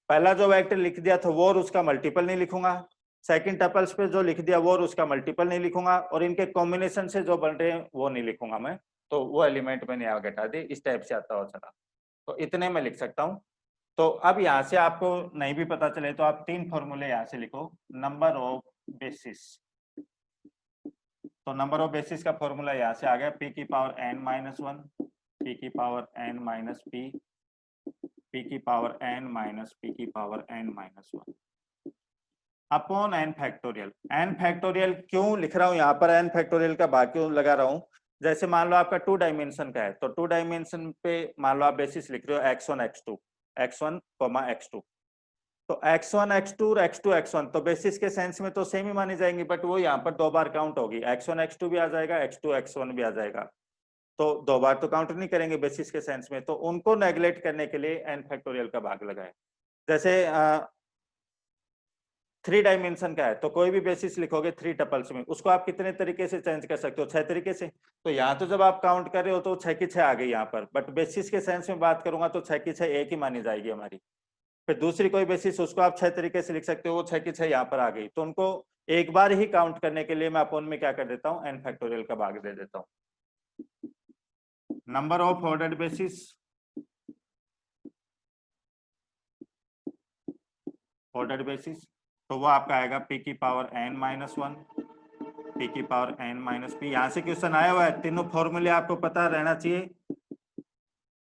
पहला जो वेक्टर लिख दिया था वो और उसका मल्टीपल नहीं लिखूंगा, सेकंड टपल्स पे जो लिख दिया वो और उसका मल्टीपल नहीं लिखूंगा, और इनके कॉम्बिनेशन से जो बन रहे हैं वो नहीं लिखूंगा मैं। तो वो एलिमेंट मैंने यहाँ घटा दी, इस टाइप से आता हुआ चला। तो इतने में लिख सकता हूँ। तो अब यहाँ से आपको नहीं भी पता चले तो आप तीन फॉर्मूले यहाँ से लिखो, नंबर ऑफ बेसिस। तो नंबर ऑफ बेसिस का फॉर्मूला यहाँ से आ गया, P की पावर n माइनस 1, P की power n minus P, P की पावर n माइनस P की power n minus 1 upon n factorial. n factorial क्यों लिख रहा हूं यहाँ पर, n फैक्टोरियल का भाग क्यों लगा रहा हूं, जैसे मान लो आपका टू डायमेंशन का है, तो टू डायमेंशन पे मान लो आप बेसिस लिख रहे हो x1 x2, x1 x2, तो x1 x2 और x2 x1 तो बेसिस के सेंस में तो सेम ही मानी जाएंगी, बट वो यहाँ पर दो बार काउंट होगी, x1 x2 भी आ जाएगा, x2 x1 भी आ जाएगा, तो दो बार तो काउंट नहीं करेंगे बेसिस के सेंस में, तो उनको नेग्लेक्ट करने के लिए n फैक्टोरियल का भाग लगाए। जैसे थ्री डायमेंशन का है, तो कोई भी बेसिस लिखोगे थ्री टपल्स में, उसको आप कितने तरीके से चेंज कर सकते हो, 6 तरीके से। तो यहाँ तो जब आप काउंट कर रहे हो तो 6 की 6 आ गई यहाँ पर, बट बेसिस के सेंस में बात करूंगा तो 6 की 6 एक ही मानी जाएगी हमारी। फिर दूसरी कोई बेसिस उसको आप 6 तरीके से लिख सकते हो, वो 6 की 6 यहाँ पर आ गई, तो उनको एक बार ही काउंट करने के लिए मैं अपोन में क्या कर देता हूँ, n फैक्टोरियल का भाग दे देता हूँ। Number of ordered basis, ordered basis, तो वो आपका आएगा P की पावर n माइनस 1, P की पावर n माइनस पी। यहाँ से क्वेश्चन आया हुआ है, तीनों फॉर्मूले आपको पता रहना चाहिए।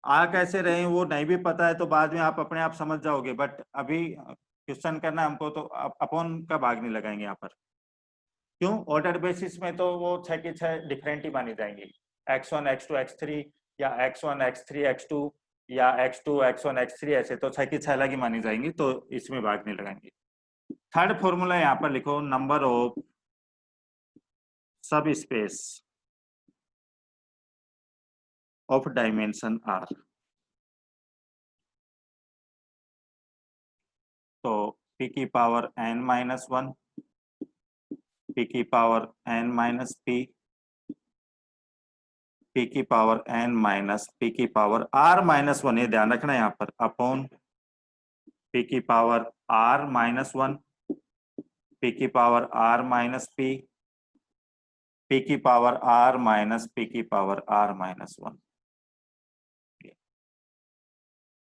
आ कैसे रहे वो नहीं भी पता है तो बाद में आप अपने आप समझ जाओगे, बट अभी क्वेश्चन करना हमको, तो अपॉन का भाग नहीं लगाएंगे यहाँ पर। क्यों, ऑर्डर बेसिस में तो वो 6 की 6 डिफरेंट ही मानी जाएंगी, x1 x2 x3, या x1 x3 x2, या x2 x1 x3, ऐसे तो 6 की 6 अलग ही मानी जाएंगी, तो इसमें भाग नहीं लगाएंगे। थर्ड फॉर्मूला यहाँ पर लिखो, नंबर ऑफ सब स्पेस ऑफ डायमेंशन r। तो p की पावर n माइनस 1, p की power n minus p, p की पावर n माइनस p की पावर r माइनस 1, ये ध्यान रखना यहाँ पर, अपॉन p की पावर r माइनस 1, p की power r minus p, p की पावर r माइनस p की पावर r माइनस 1।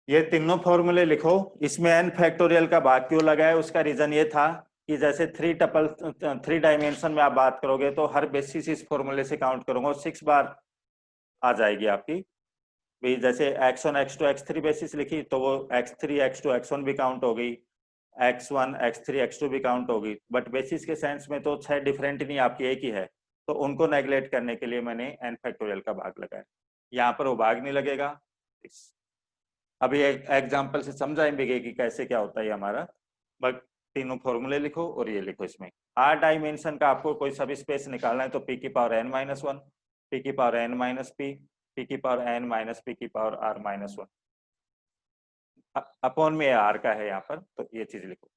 ये तीनों फॉर्मूले लिखो। इसमें n फैक्टोरियल का भाग क्यों लगाया, उसका रीजन ये था कि जैसे थ्री डायमेंशन में आप बात करोगे तो हर बेसिस इस फॉर्मूले से काउंट करूंगा, 6 बार आ जाएगी आपकी भी। जैसे x1 x2 x3 बेसिस लिखी तो वो x3 x2 x1 भी काउंट हो गई, x1 x3 x2 भी काउंट होगी, बट बेसिस के सेंस में तो 6 डिफरेंट नहीं, आपकी एक ही है, तो उनको नेग्लेक्ट करने के लिए मैंने n फैक्टोरियल का भाग लगाया। यहाँ पर वो भाग नहीं लगेगा। अभी एक एग्जाम्पल से समझाएंगे कि कैसे क्या होता है हमारा। बट तीनों फॉर्मूले लिखो और ये लिखो, इसमें आर डायमेंशन का आपको कोई सब स्पेस निकालना है, तो p की पावर n माइनस 1, p की power n minus p, p की पावर n माइनस p की पावर r माइनस 1, अपॉन में r का है यहाँ पर, तो ये चीज लिखो।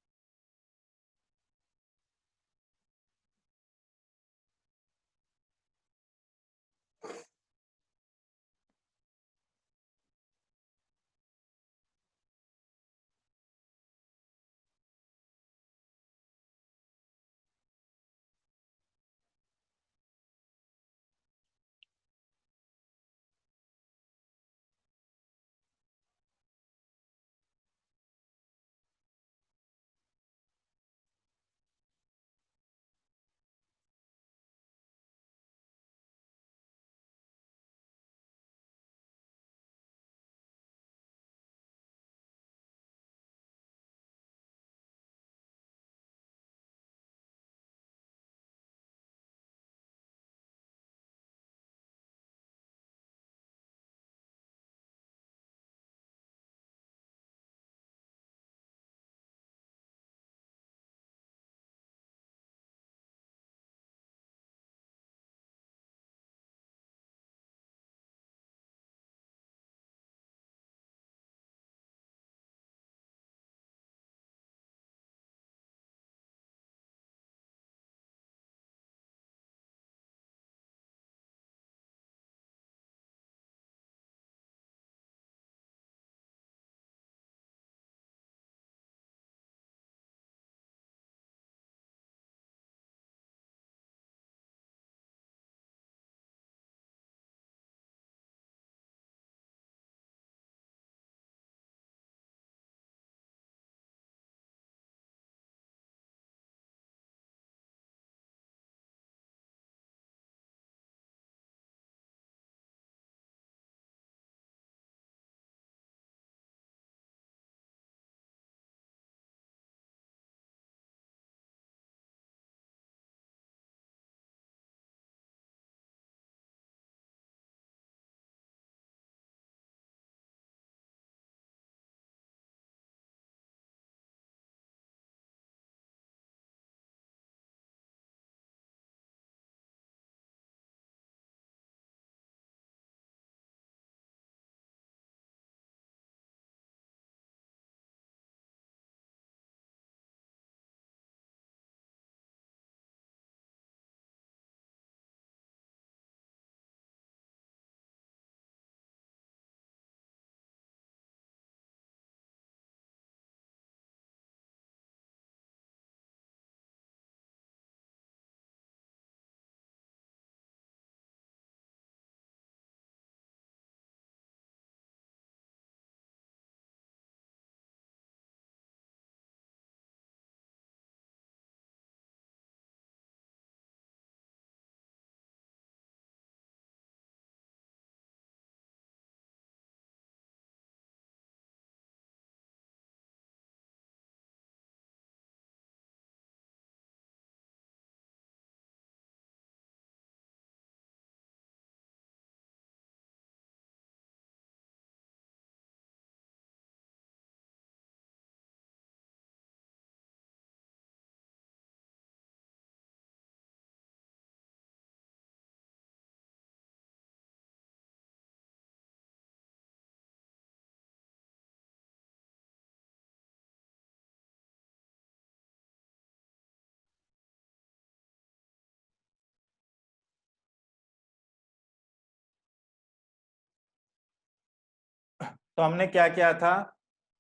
तो हमने क्या किया था,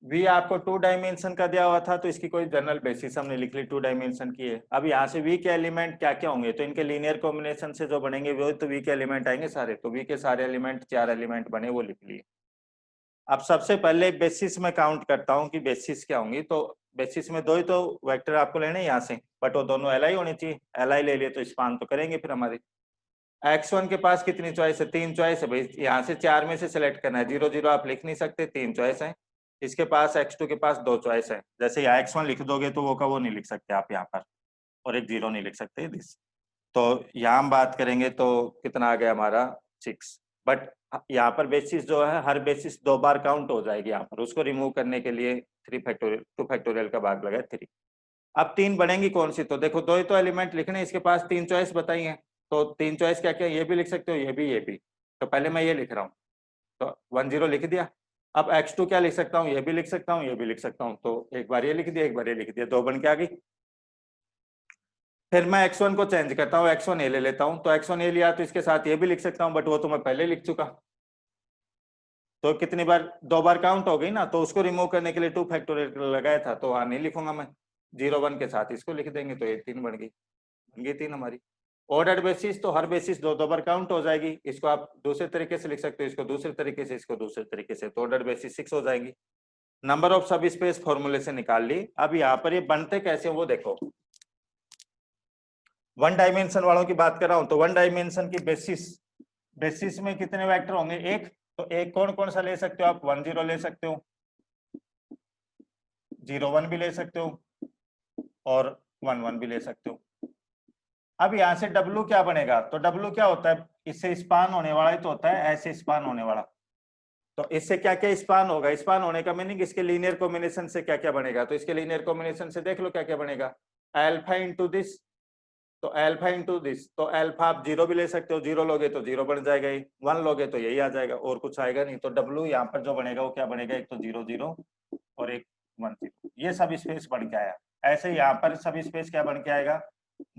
v आपको 2 डायमेंशन का दिया हुआ था, तो इसकी कोई जनरल बेसिस हमने लिख ली 2 डायमेंशन की है। अब यहाँ से v के एलिमेंट क्या क्या होंगे, तो इनके लीनियर कॉम्बिनेशन से जो बनेंगे वो तो v के एलिमेंट आएंगे सारे, तो v के सारे एलिमेंट 4 एलिमेंट बने वो लिख लिए। अब सबसे पहले बेसिस में काउंट करता हूँ कि बेसिस क्या होंगी, तो बेसिस में 2 ही तो वेक्टर आपको लेने हैं यहाँ से, बट वो दोनों एल आई होनी चाहिए, एल आई ले लिए तो स्पान तो करेंगे फिर हमारे। x1 के पास कितनी चॉइस है, 3 चॉइस है भाई, यहाँ से 4 में से सिलेक्ट करना है, 0 0 आप लिख नहीं सकते, 3 चॉइस है। इसके पास x2 के पास 2 चॉइस है, जैसे यहाँ x1 लिख दोगे तो वो का वो नहीं लिख सकते आप यहाँ पर, और एक 0 नहीं लिख सकते दिस। तो यहाँ हम बात करेंगे तो कितना आ गया हमारा 6, बट यहाँ पर बेसिस जो है हर बेसिस 2 बार काउंट हो जाएगी यहाँ पर, उसको रिमूव करने के लिए 3 फैक्टोरियल 2 फैक्टोरियल का भाग लगा 3। अब 3 बनेंगी कौन सी, तो देखो 2 ही तो एलिमेंट लिखने, इसके पास 3 चॉइस बताई है, तो 3 चॉइस क्या क्या, ये भी लिख सकते हो, ये भी, तो पहले मैं ये लिख रहा हूँ, तो 1 0 लिख दिया। अब x2 क्या लिख सकता हूँ, ये भी लिख सकता हूँ, ये भी लिख सकता हूँ, तो एक बार ये लिख दिया, एक बार ये लिख दिया, 2 बन के आ गई। फिर मैं x1 को चेंज करता हूँ, x1 ए ले लेता हूँ, तो x1 ए लिया तो इसके साथ ये भी लिख सकता हूँ, बट वो तो मैं पहले लिख चुका, तो कितनी बार, 2 बार काउंट हो गई ना, तो उसको रिमूव करने के लिए 2 फैक्टोरियल लगाया था, तो वहां नहीं लिखूंगा मैं, 0 1 के साथ इसको लिख देंगे, तो ये 3 बन गई 3 हमारी। ऑर्डर बेसिस तो हर बेसिस 2 बार काउंट हो जाएगी, इसको आप दूसरे तरीके से लिख सकते हो, इसको दूसरे तरीके से, इसको दूसरे तरीके से, तो ऑर्डर बेसिस 6 हो जाएंगी। नंबर ऑफ सब स्पेस फॉर्मूले से निकाल ली। अब यहाँ पर ये बनते कैसे वो देखो, 1 डायमेंशन वालों की बात कर रहा हूं, तो 1 डायमेंशन की बेसिस में कितने वेक्टर होंगे, एक, तो एक कौन कौन सा ले सकते हो आप, 1 0 ले सकते हो, 0 1 भी ले सकते हो, और 1 1 भी ले सकते हो। अब यहाँ से W क्या बनेगा, तो W क्या होता है, इससे स्पान होने वाला ही तो होता है, ऐसे स्पान होने वाला, तो इससे क्या क्या स्पान होगा, स्पान होने का मीनिंग इसके लीनियर कॉम्बिनेशन से क्या क्या बनेगा, तो इसके लीनियर कॉम्बिनेशन से देख लो क्या क्या बनेगा, अल्फा इंटू दिस, तो अल्फा इंटू दिस, तो अल्फा आप 0 भी ले सकते हो, 0 लोगे तो 0 बन जाएगा, 1 लोगे तो यही आ जाएगा, और कुछ आएगा नहीं, तो W यहाँ पर जो बनेगा वो क्या बनेगा, एक तो 0 0 और एक 1 0, ये सब स्पेस बन के आया। ऐसे यहाँ पर सब स्पेस क्या बन के आएगा,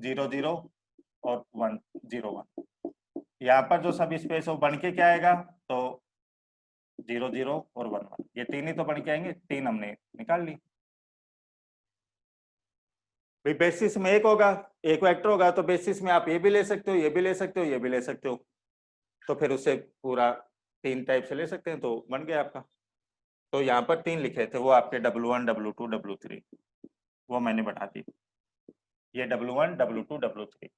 0 0 और 1 0 1, यहाँ पर जो सब स्पेस वो बन के क्या आएगा, तो 0 0 और 1 1, ये 3 ही तो बन के आएंगे, 3 हमने निकाल ली। भाई बेसिस में एक होगा, एक वेक्टर होगा, तो बेसिस में आप ये भी ले सकते हो, ये भी ले सकते हो, ये भी ले सकते हो, तो फिर उससे पूरा 3 टाइप से ले सकते हैं, तो बन गया आपका। तो यहाँ पर 3 लिखे थे वो आपके W1 W2 W3, वो मैंने बता दी, ये W1 W2 W3,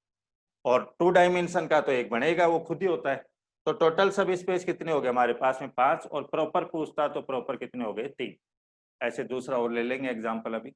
और 2 डायमेंशन का तो एक बनेगा, वो खुद ही होता है। तो टोटल सब स्पेस कितने हो गए हमारे पास में, 5, और प्रॉपर पूछता तो प्रॉपर कितने हो गए, 3। ऐसे दूसरा और ले लेंगे एग्जाम्पल अभी।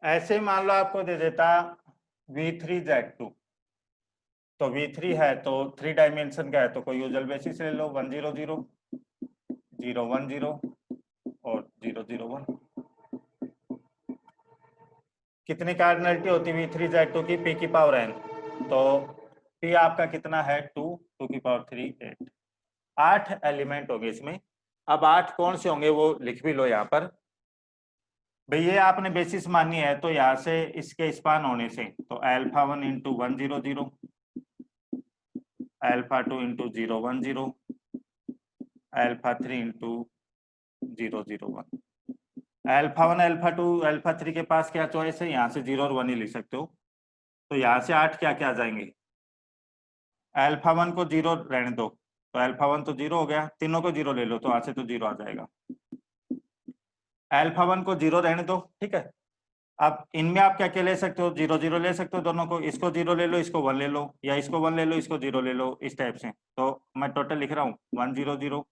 ऐसे मान लो आपको दे देता V3Z2, तो V3 है तो 3 डायमेंशन का है, तो कोई यूजुअल बेसिस ले लो, 1 0 0 0 1 0 और 0 0 1। कितनी कार्डिनलिटी होती है V3Z2 की, P की पावर n, तो P आपका कितना है 2, 2 की पावर 3 8, 8 एलिमेंट होंगे इसमें। अब 8 कौन से होंगे वो लिख भी लो यहाँ पर, भाई ये आपने बेसिस मानी है, तो यहाँ से इसके स्पान होने से, तो alpha 1 into 1 0 0, alpha 2 into 0 1 0, alpha 3 into 0 0 1, alpha 1 alpha 2 alpha 3 के पास क्या चॉइस है, यहाँ से 0 और 1 ही लिख सकते हो। तो यहाँ से 8 क्या क्या आ जाएंगे, अल्फा 1 को 0 रहने दो, तो अल्फा 1 तो 0 हो गया, तीनों को 0 ले लो तो यहाँ से तो 0 आ जाएगा। अल्फा 1 को 0 रहने दो, ठीक है। अब इनमें आप क्या क्या ले सकते हो, 0 0 ले सकते हो दोनों को, इसको 0 ले लो, इसको 1 ले लो, या इसको 1 ले लो, इसको 0 ले लो, इस टाइप से। तो मैं टोटल लिख रहा हूँ 1 0 0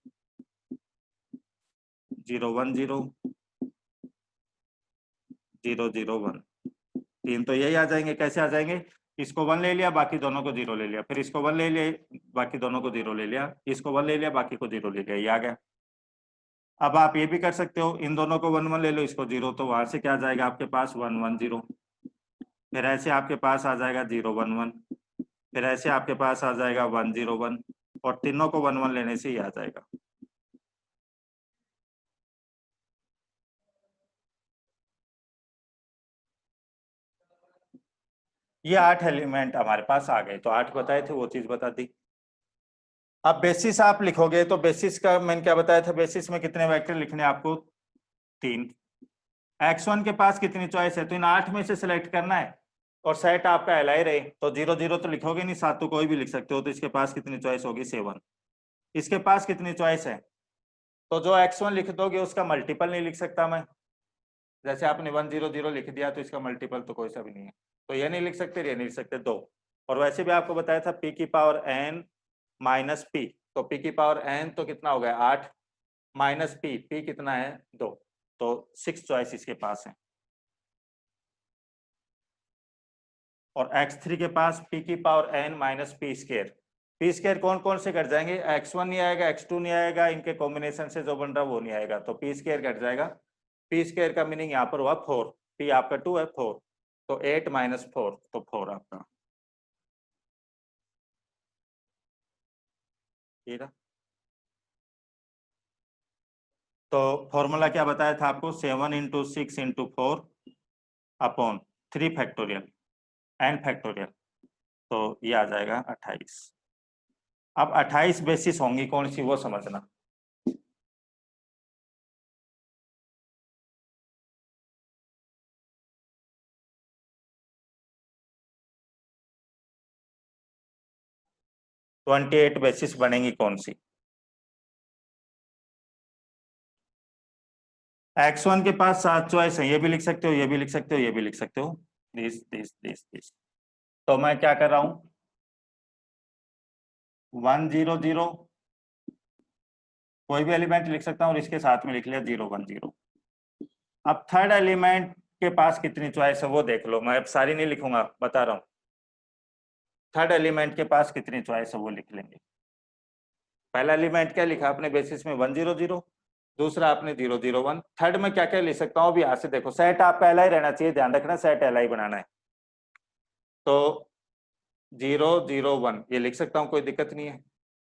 0 1 0 0 0 1, तीन तो यही आ जाएंगे। कैसे आ जाएंगे, इसको 1 ले लिया, बाकी दोनों को 0 ले लिया, फिर इसको 1 ले लिया, बाकी दोनों को 0 ले लिया, इसको 1 ले लिया, बाकी को 0 ले लिया, ये आ गया। अब आप ये भी कर सकते हो, इन दोनों को 1 1 ले लो, इसको 0, तो वहां से क्या आ जाएगा आपके पास 1 1 0, फिर ऐसे आपके पास आ जाएगा 0 1 1, फिर ऐसे आपके पास आ जाएगा 1 0 1, और तीनों को 1 1 लेने से ही आ जाएगा। ये 8 एलिमेंट हमारे पास आ गए, तो 8 बताए थे, वो चीज बता दी। अब बेसिस आप लिखोगे, तो बेसिस का मैंने क्या बताया था, बेसिस में कितने वेक्टर लिखने आपको, 3। x1 के पास कितनी चॉइस है, तो इन 8 में से सिलेक्ट करना है, और सेट आपका एल आई रहे, तो 0 0 तो लिखोगे नहीं, 7 तो कोई भी लिख सकते हो, तो इसके पास कितनी चॉइस होगी, 7। इसके पास कितनी चॉइस है, तो जो x1 लिख दोगे उसका मल्टीपल नहीं लिख सकता मैं, जैसे आपने 1 0 0 लिख दिया, तो इसका मल्टीपल तो कोई सा भी नहीं है, तो ये नहीं लिख सकते, ये नहीं लिख सकते, 2। और वैसे भी आपको बताया था p की पावर n माइनस p, तो p की पावर n तो कितना हो गया 8, माइनस p कितना है 2, तो 6 चॉइस इसके पास है। और x3 के पास p की power n minus P square कौन कौन से कट जाएंगे, x1 नहीं आएगा, x2 नहीं आएगा, इनके कॉम्बिनेशन से जो बन रहा है वो नहीं आएगा, तो पी स्केयर कट जाएगा। पी स्केयर का मीनिंग यहाँ पर हुआ 4, p आपका 2 है, 4, तो 8 माइनस 4, तो 4 आपका ये रहा। तो फॉर्मूला क्या बताया था आपको, 7 into 6 into 4 upon 3 factorial N factorial, तो ये आ जाएगा 28। अब 28 बेसिस होंगी कौन सी वो समझना। ट्वेंटी 28 बेसिस बनेंगी कौन सी, x1 के पास 7 चॉइस है, ये भी लिख सकते हो, ये भी लिख सकते हो, ये भी लिख सकते हो, दिस। तो मैं क्या कर रहा हूं, 1 0 0 कोई भी एलिमेंट लिख सकता हूँ, और इसके साथ में लिख लिया 0 1 0। अब थर्ड एलिमेंट के पास कितनी चॉइस है वो देख लो, मैं अब सारी नहीं लिखूंगा, बता रहा हूँ। थर्ड एलिमेंट के पास कितनी चॉइस है वो लिख लेंगे। पहला एलिमेंट क्या लिखा आपने बेसिस में 1 0 0, दूसरा आपने 0 0 1, थर्ड में क्या क्या लिख सकता हूँ, अभी यहाँ से देखो, सेट आपका एल आई रहना चाहिए, ध्यान रखना सेट एल आई बनाना है, तो 0 0 1 ये लिख सकता हूँ, कोई दिक्कत नहीं है।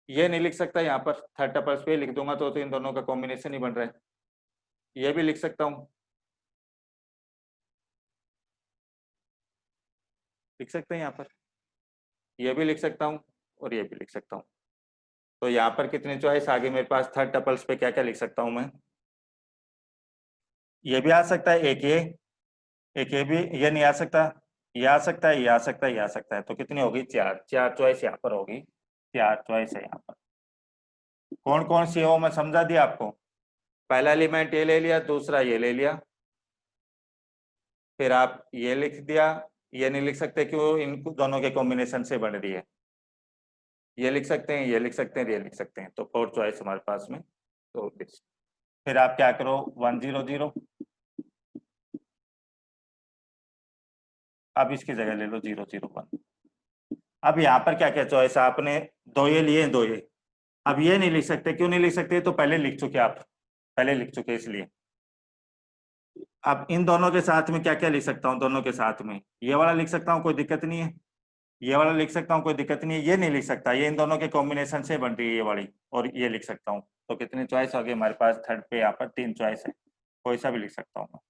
ये नहीं लिख सकता, यहाँ पर थर्ड टपल्स पे लिख दूंगा, तो इन दोनों का कॉम्बिनेशन ही बन रहा है। ये भी लिख सकता हूँ, लिख सकते हैं यहाँ पर, ये भी लिख सकता हूँ, और ये भी लिख सकता हूँ। तो यहाँ पर कितनी चॉइस आगे मेरे पास, थर्ड टपल्स पे क्या क्या लिख सकता हूँ मैं, ये भी आ सकता है, एक ये भी, ये नहीं आ सकता, ये आ सकता है, ये आ सकता है, ये आ सकता है, तो कितनी होगी, 4 4 चॉइस यहाँ पर होगी, 4 चॉइस है यहाँ पर। कौन कौन सी हो मैं समझा दिया आपको, पहला एलिमेंट ये ले लिया, दूसरा ये ले लिया, फिर आप ये लिख दिया, ये नहीं लिख सकते क्यों, इन दोनों के कॉम्बिनेशन से बन रही है, ये लिख सकते हैं, ये लिख सकते हैं, ये लिख सकते हैं, तो 4 चॉइस हमारे पास में, तो फिर आप क्या करो, 1 0 0, अब इसकी जगह ले लो 0 0 1। अब यहाँ पर क्या क्या चॉइस है, आपने दो ये लिए, दो ये, अब ये नहीं लिख सकते, क्यों नहीं लिख सकते, तो पहले लिख चुके आप, पहले लिख चुके इसलिए। अब इन दोनों के साथ में क्या क्या लिख सकता हूँ, दोनों के साथ में ये वाला लिख सकता हूँ, कोई दिक्कत नहीं है, ये वाला लिख सकता हूँ, कोई दिक्कत नहीं है, ये नहीं लिख सकता, ये इन दोनों के कॉम्बिनेशन से बन रही है ये वाली, और ये लिख सकता हूँ, तो कितनी चॉइस होगी हमारे पास, थर्ड पे यहाँ पर 3 चॉइस है, कोई सा भी लिख सकता हूँ मैं।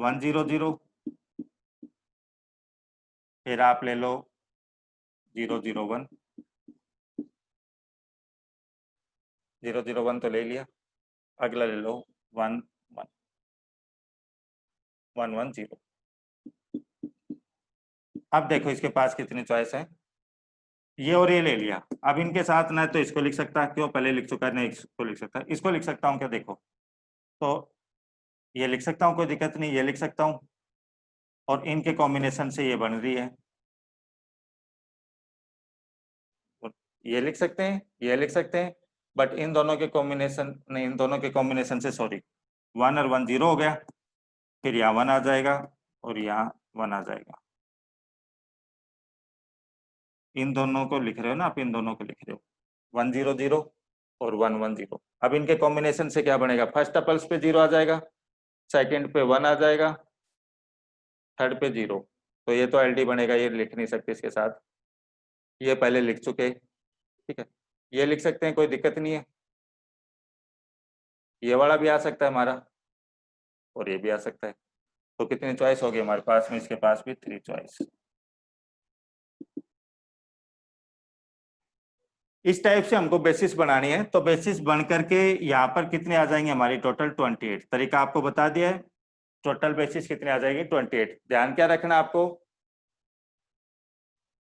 1 0 0, फिर आप ले लो 0 0 1, 0 0 1 तो ले लिया, अगला ले लो 1 1 1 1 0। अब देखो इसके पास कितनी चॉइस है, ये और ये ले लिया। अब इनके साथ ना तो इसको लिख सकता है, क्यों पहले लिख चुका है, नहीं इसको लिख सकता है, इसको लिख सकता हूँ क्या, देखो तो ये लिख सकता हूँ, कोई दिक्कत नहीं, ये लिख सकता हूँ, और इनके कॉम्बिनेशन से ये बन रही है, ये लिख सकते हैं, ये लिख सकते हैं, बट इन दोनों के कॉम्बिनेशन नहीं, इन दोनों के कॉम्बिनेशन से सॉरी 1 और 1 0 हो गया, फिर यहाँ 1 आ जाएगा और यहाँ 1 आ जाएगा। इन दोनों को लिख रहे हो ना आप, इन दोनों को लिख रहे हो 1 0 0 और 1 1 0। अब इनके कॉम्बिनेशन से क्या बनेगा, फर्स्ट टपल्स पे 0 आ जाएगा, सेकंड पे 1 आ जाएगा, थर्ड पे 0, तो ये तो एलडी बनेगा, ये लिख नहीं सकते इसके साथ, ये पहले लिख चुके, ठीक है, ये लिख सकते हैं, कोई दिक्कत नहीं है, ये वाला भी आ सकता है हमारा और ये भी आ सकता है। तो कितनी चॉइस होगी हमारे पास में, इसके पास भी 3 चॉइस। इस टाइप से हमको बेसिस बनानी है, तो बेसिस बन करके यहाँ पर कितने आ जाएंगे हमारी, टोटल 28। तरीका आपको बता दिया है, टोटल बेसिस कितने आ जाएगी 28। ध्यान क्या रखना आपको,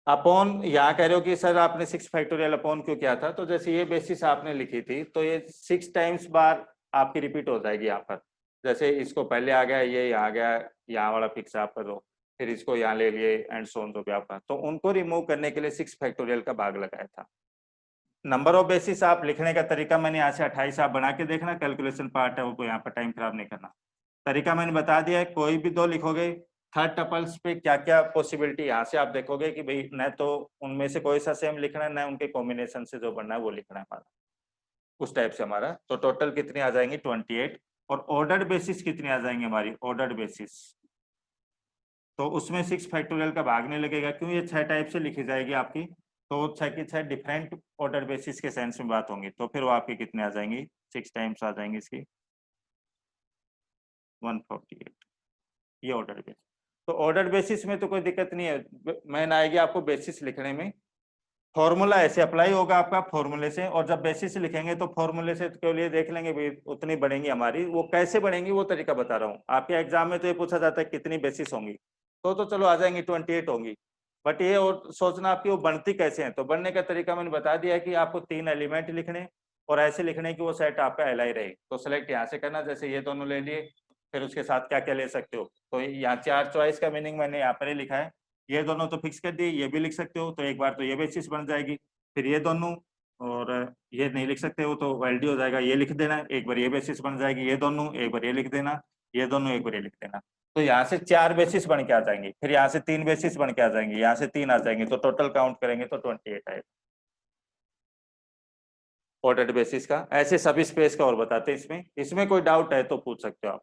अपॉन यहाँ कह रहे हो कि सर आपने 6 फैक्टोरियल अपॉन क्यों किया था, तो जैसे ये बेसिस आपने लिखी थी तो ये 6 टाइम्स बार आपकी रिपीट हो जाएगी यहाँ पर। जैसे इसको पहले आ गया, ये यहाँ गया, यहाँ वाला फिक्स आप करो, फिर इसको यहाँ ले लिए एंड सो ऑन, तो भी आपका, तो उनको रिमूव करने के लिए 6 फैक्टोरियल का भाग लगाया था। नंबर ऑफ बेसिस आप लिखने का तरीका मैंने यहाँ से 28 आप बना के देखना, कैलकुलेशन पार्ट है वो, यहाँ पर टाइम खराब नहीं करना। तरीका मैंने बता दिया है, कोई भी दो लिखोगे, थर्ड टपल्स पे क्या क्या पॉसिबिलिटी, यहाँ से आप देखोगे कि भाई न तो उनमें से कोई सा सेम लिखना है, न उनके कॉम्बिनेशन से जो बनना है वो लिखना है हमारा, उस टाइप से हमारा। तो टोटल कितनी आ जाएंगी 28, और ऑर्डर्ड बेसिस कितनी आ जाएंगी हमारी, ऑर्डर्ड बेसिस, तो उसमें 6 फैक्टोरियल का भाग नहीं लगेगा, क्यों, ये 6 टाइप से लिखी जाएगी आपकी, तो 6 की 6 डिफरेंट ऑर्डर बेसिस के सेंस में बात होंगी, तो फिर वो आपकी कितने आ जाएंगी, 6 टाइम्स आ जाएंगी इसकी 148, ये ऑर्डर बेसिस। तो ऑर्डर बेसिस में तो कोई दिक्कत नहीं है, मैन आएगी आपको बेसिस लिखने में, फॉर्मूला ऐसे अप्लाई होगा आपका फॉर्मूले से, और जब बेसिस लिखेंगे तो फॉर्मूले से के लिए देख लेंगे भाई उतनी बढ़ेंगी हमारी, वो कैसे बढ़ेंगी वो तरीका बता रहा हूँ। आपके एग्जाम में तो ये पूछा जाता है कितनी बेसिस होंगी, तो चलो आ जाएंगी 28 होंगी, बट ये और सोचना आपकी वो बनती कैसे है, तो बनने का तरीका मैंने बता दिया है कि आपको 3 एलिमेंट लिखने, और ऐसे लिखने की वो सेट आपका एल आई रहे, तो सेलेक्ट यहाँ से करना, जैसे ये दोनों ले लिए, फिर उसके साथ क्या क्या ले सकते हो, तो यहाँ 4 चॉइस का मीनिंग मैंने यहाँ पर ही लिखा है। ये दोनों तो फिक्स कर दिए, ये भी लिख सकते हो, तो एक बार तो ये बेसिस बन जाएगी, फिर ये दोनों, और ये नहीं लिख सकते हो तो एलडी हो जाएगा, ये लिख देना, एक बार ये बेसिस बन जाएगी, ये दोनों एक बार ये लिख देना, ये दोनों एक बार ये लिख देना, तो यहाँ से 4 बेसिस बन के आ जाएंगे, फिर यहाँ से 3 बेसिस बन के आ जाएंगे, यहाँ से 3 आ जाएंगे, तो टोटल काउंट करेंगे तो 28 आएगा ऑर्डर्ड बेसिस का। ऐसे सभी स्पेस का और बताते हैं, इसमें इसमें कोई डाउट है तो पूछ सकते हो आप,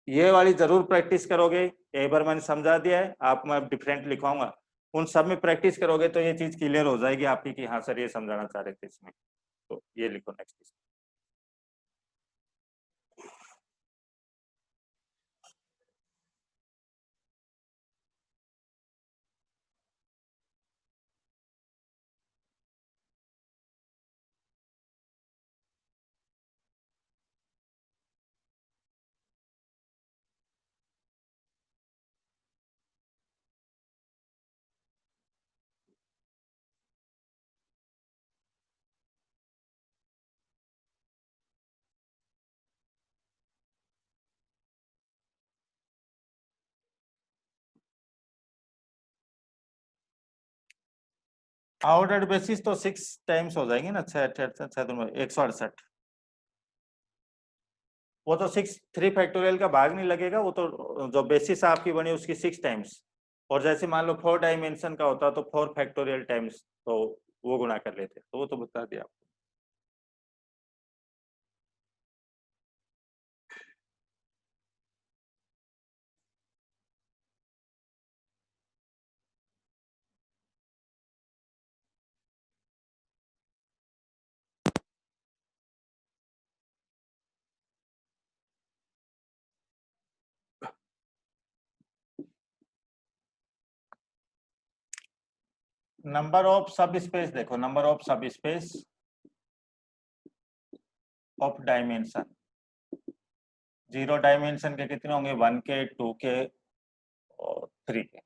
ये वाली जरूर प्रैक्टिस करोगे, एक बार मैंने समझा दिया है, आप मैं डिफरेंट लिखवाऊंगा, उन सब में प्रैक्टिस करोगे तो ये चीज क्लियर हो जाएगी आपकी कि हाँ सर ये समझाना चाह रहे थे इसमें, तो ये लिखो नेक्स्ट। ऑर्डर्ड बेसिस तो 6 टाइम्स हो जाएंगे ना, 168, वो तो 6 3 फैक्टोरियल का भाग नहीं लगेगा, वो तो जो बेसिस आपकी बनी उसकी 6 टाइम्स, और जैसे मान लो 4 डायमेंशन का होता तो 4 फैक्टोरियल टाइम्स, तो वो गुणा कर लेते, तो वो तो बता दिया। नंबर ऑफ सब स्पेस देखो, नंबर ऑफ सब स्पेस ऑफ डायमेंशन, 0 डायमेंशन के कितने होंगे, 1 के, 2 के और 3 के।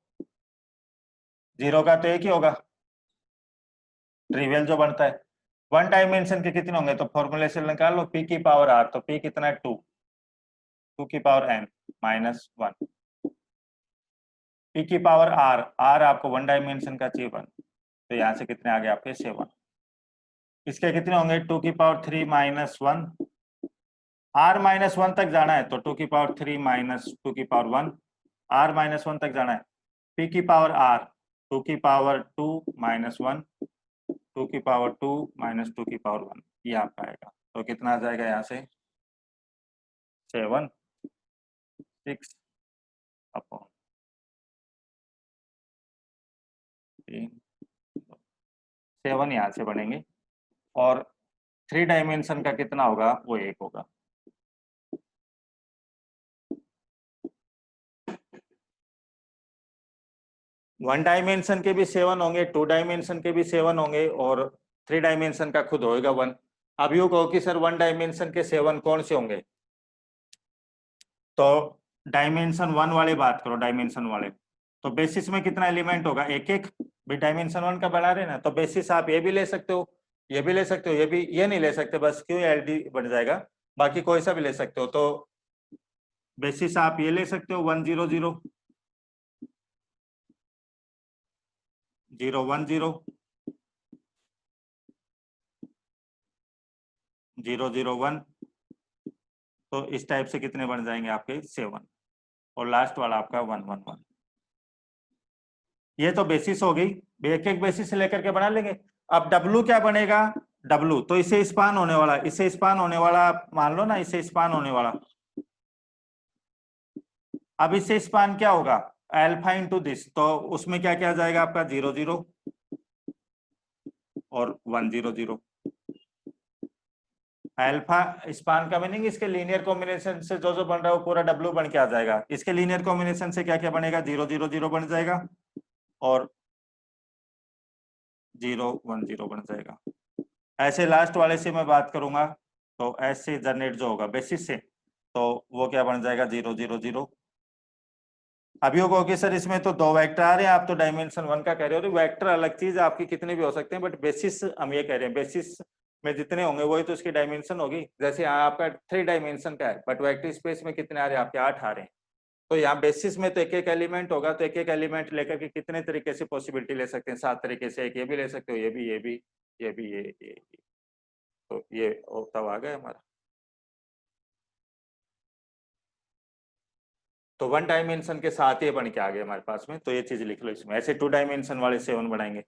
0 का तो एक ही होगा, ट्रिवियल जो बनता है। 1 डायमेंशन के कितने होंगे, तो फॉर्मूले से निकाल लो, p की पावर r, तो p कितना है 2, 2 की पावर n माइनस 1, p की पावर r, r आपको 1 डायमेंशन का चाहिए 1, तो यहाँ से कितने आ गए आपके 7। इसके कितने होंगे, 2 की पावर 3 माइनस 1, r माइनस 1 तक जाना है तो 2 की पावर 3 माइनस 2 की पावर 1, r माइनस 1 तक जाना है, p की पावर r 2 की पावर 2 माइनस 1, 2 की पावर 2 माइनस 2 की पावर 1, ये आपका आएगा। तो कितना आ जाएगा यहाँ से 7, 6 अपॉन 3, 7 यहाँ से बनेंगे, और 3 डायमेंशन का कितना होगा, वो 1 होगा। वन डायमेंशन के भी 7 होंगे, 2 डायमेंशन के भी 7 होंगे, और 3 डायमेंशन का खुद होएगा 1। अब यू कहो कि सर 1 डायमेंशन के 7 कौन से होंगे, तो डायमेंशन 1 वाले बात करो, डायमेंशन वाले, तो बेसिस में कितना एलिमेंट होगा, एक एक, भी डायमेंशन 1 का बना रहे ना, तो बेसिस आप ये भी ले सकते हो, ये भी ले सकते हो, ये भी, ये नहीं ले सकते, बस क्यू एल डी बन जाएगा, बाकी कोई सा भी ले सकते हो। तो बेसिस आप ये ले सकते हो 1 0 0 0 1 0 0 0 1, तो इस टाइप से कितने बन जाएंगे आपके 7, और लास्ट वाला आपका 1 1 1। ये तो बेसिस हो गई, एक एक बेसिस से लेकर के बना लेंगे। अब डब्लू क्या बनेगा, डब्लू तो इसे स्पान होने वाला, इसे स्पान होने वाला मान लो ना, इसे स्पान होने वाला। अब इससे स्पान क्या होगा, अल्फा इंटू दिस, तो उसमें क्या क्या जाएगा आपका 0 0 और 1 0 0। अल्फा स्पान का मीनिंग इसके लीनियर कॉम्बिनेशन से जो जो बन रहा है वो पूरा डब्लू बन के आ जाएगा। इसके लीनियर कॉम्बिनेशन से क्या क्या बनेगा, 0 0 0 बन जाएगा और 0 1 0 बन जाएगा। ऐसे लास्ट वाले से मैं बात करूंगा, तो ऐसे जनरेट जो होगा बेसिस से, तो वो क्या बन जाएगा 0 0 0। अभी वो कहोगे सर इसमें तो 2 वेक्टर आ रहे हैं, आप तो डायमेंशन 1 का कह रहे हो, वेक्टर अलग चीज, आपकी कितने भी हो सकते हैं, बट बेसिस हम ये कह रहे हैं, बेसिस में जितने होंगे वही तो उसकी डायमेंशन होगी। जैसे यहाँ आपका 3 डायमेंशन का है, बट वेक्टर स्पेस में कितने आ रहे हैं आपके, 8 आ रहे हैं, तो यहाँ बेसिस में तो एक एक एलिमेंट होगा, तो एक एक एलिमेंट लेकर के कितने तरीके से पॉसिबिलिटी ले सकते हैं, 7 तरीके से, एक ये भी ले सकते हो, ये भी, ये भी, ये भी, ये। तो ये तब आ गया हमारा। तो 1 डायमेंशन के साथ ये बन के आ गए हमारे पास में, तो ये चीज लिख लो इसमें। ऐसे 2 डायमेंशन वाले 7 बनाएंगे।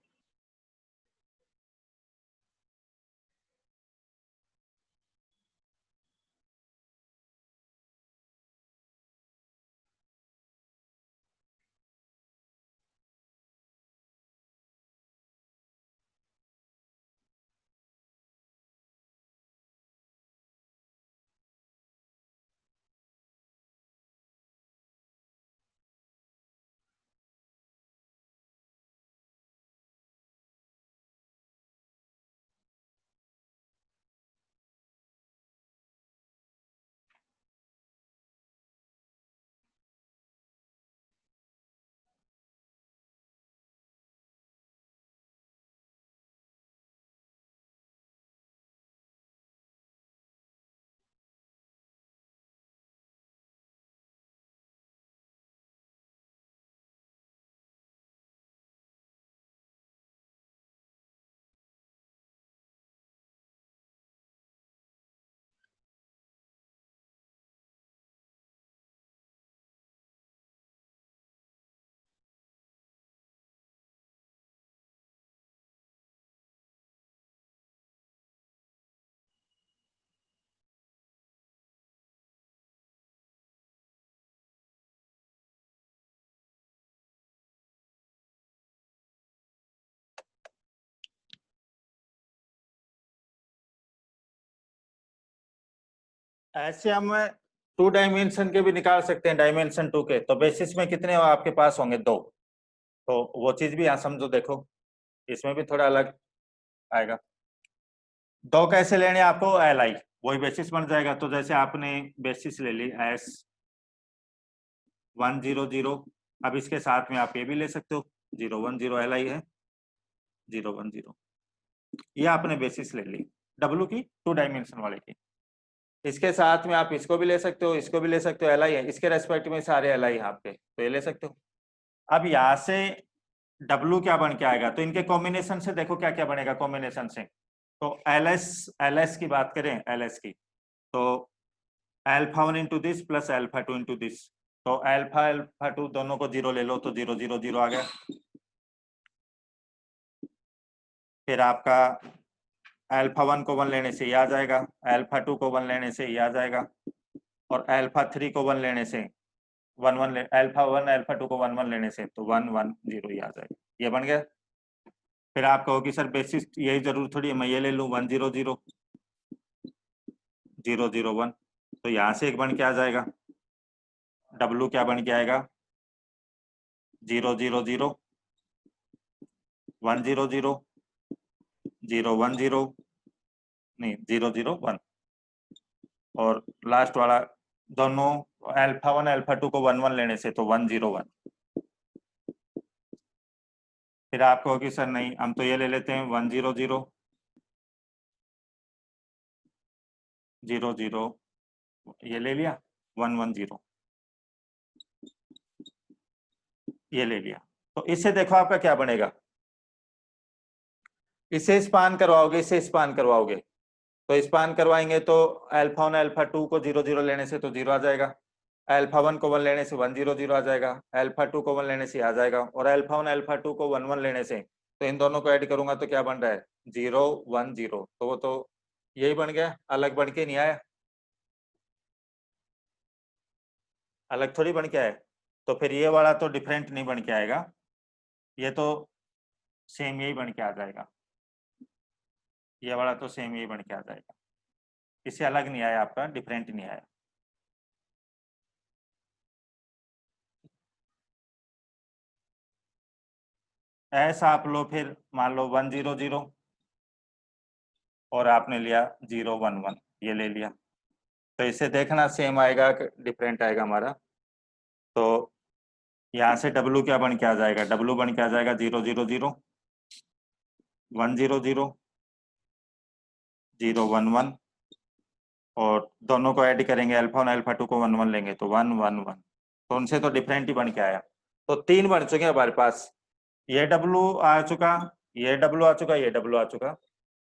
ऐसे हम 2 डायमेंशन के भी निकाल सकते हैं, डायमेंशन 2 के, तो बेसिस में कितने आपके पास होंगे, 2, तो वो चीज भी यहाँ समझो, देखो इसमें भी थोड़ा अलग आएगा। 2 कैसे लेने आपको, एल आई, वही बेसिस बन जाएगा। तो जैसे आपने बेसिस ले ली S100, अब इसके साथ में आप ये भी ले सकते हो 010 LI है 010, ये आपने बेसिस ले ली W की 2 डायमेंशन वाले की। इसके साथ में आप इसको भी ले सकते हो, इसको भी ले सकते हो, LI है, इसके रेस्पेक्ट में सारे LI है आपके, तो ये ले सकते हो। अब यहाँ से W क्या बन के आएगा, तो इनके कॉम्बिनेशन से देखो क्या क्या बनेगा कॉम्बिनेशन से। तो LS की बात करें, LS की, तो α1 into this plus α2 into this, तो α2 दोनों को 0 ले लो तो 0 0 0 आ गया। फिर आपका α1 को 1 लेने से ये आ जाएगा, α2 को 1 लेने से ये आ जाएगा, और α3 को 1 लेने से α1 α2 को 1 1 लेने से तो 1 1 0 ये आ जाएगा, ये बन गया। फिर आप कहो कि सर बेसिस यही जरूर थोड़ी है मैं ये ले लूँ 1 0 0 0 0 1, तो यहाँ से एक बन के आ जाएगा, W क्या बन के आएगा 0 0 0 1 0 0 0 1 0 नहीं 0 0 1, और लास्ट वाला दोनों α1 α2 को 1 1 लेने से तो 1 0 1। फिर आप कहोगे सर नहीं हम तो ये ले लेते हैं 1 0 0 0 0, ये ले लिया 1 1 0, ये ले लिया। तो इससे देखो आपका क्या बनेगा, इसे स्पान करवाओगे, इसे स्पान करवाओगे, तो स्पान करवाएंगे तो α1 α2 को 0 0 लेने से तो 0 आ जाएगा, α1 को 1 लेने से 1 0 0 आ जाएगा, α2 को 1 लेने से आ जाएगा, और α1 α2 को 1 1 लेने से तो इन दोनों को ऐड करूंगा तो क्या बन रहा है 0 1 0, तो वो तो यही बन गया, अलग बन के नहीं आया, अलग थोड़ी बन के आया। तो फिर ये वाला तो डिफरेंट नहीं बन के आएगा, ये तो सेम यही बन के आ जाएगा, ये वाला तो सेम यही बन के आ जाएगा, इससे अलग नहीं आया आपका, डिफरेंट नहीं आया। ऐसा आप लो, फिर मान लो 1 0 0 और आपने लिया 0 1 1, ये ले लिया, तो इसे देखना सेम आएगा कि डिफरेंट आएगा हमारा। तो यहाँ से W क्या बन के आ जाएगा, W बन के आ जाएगा 0 0 0 1 0 0 0 1 1, और दोनों को ऐड करेंगे α1 α2 को 1 1 लेंगे तो 1 1 1, तो उनसे तो डिफरेंट ही बन के आया। तो 3 बन चुके हैं हमारे पास, ये W आ चुका, ये W आ चुका, ये W आ चुका,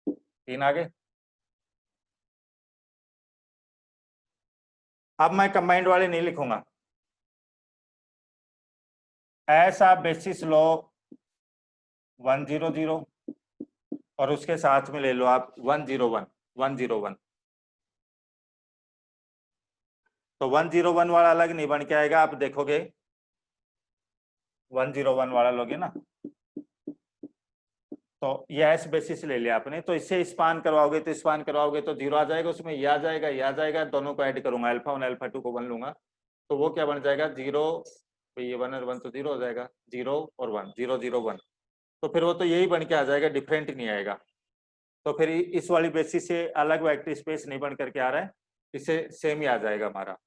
3 आ गए। अब मैं कंबाइंड वाले नहीं लिखूंगा, ऐसा बेसिस लो 1 0 0 और उसके साथ में ले लो आप 1 0 1 1 0 1, तो 1 0 1 वाला अलग नहीं बन के आएगा, आप देखोगे 1 0 1 वाला लोगे ना, तो ये एस बेसिस ले लिया आपने, तो इससे स्पान करवाओगे तो 0 आ जाएगा, उसमें ये आ जाएगा, ये आ जाएगा, दोनों को ऐड करूंगा α1 α2 को 1 लूंगा तो वो क्या बन जाएगा 0, तो ये 1 और 1 तो 0 हो जाएगा, 0 और 1 0 0 1, तो फिर वो तो यही बन के आ जाएगा, डिफरेंट नहीं आएगा। तो फिर इस वाली बेसिस से अलग वेक्टर स्पेस नहीं बन करके आ रहा है, इससे सेम ही आ जाएगा हमारा।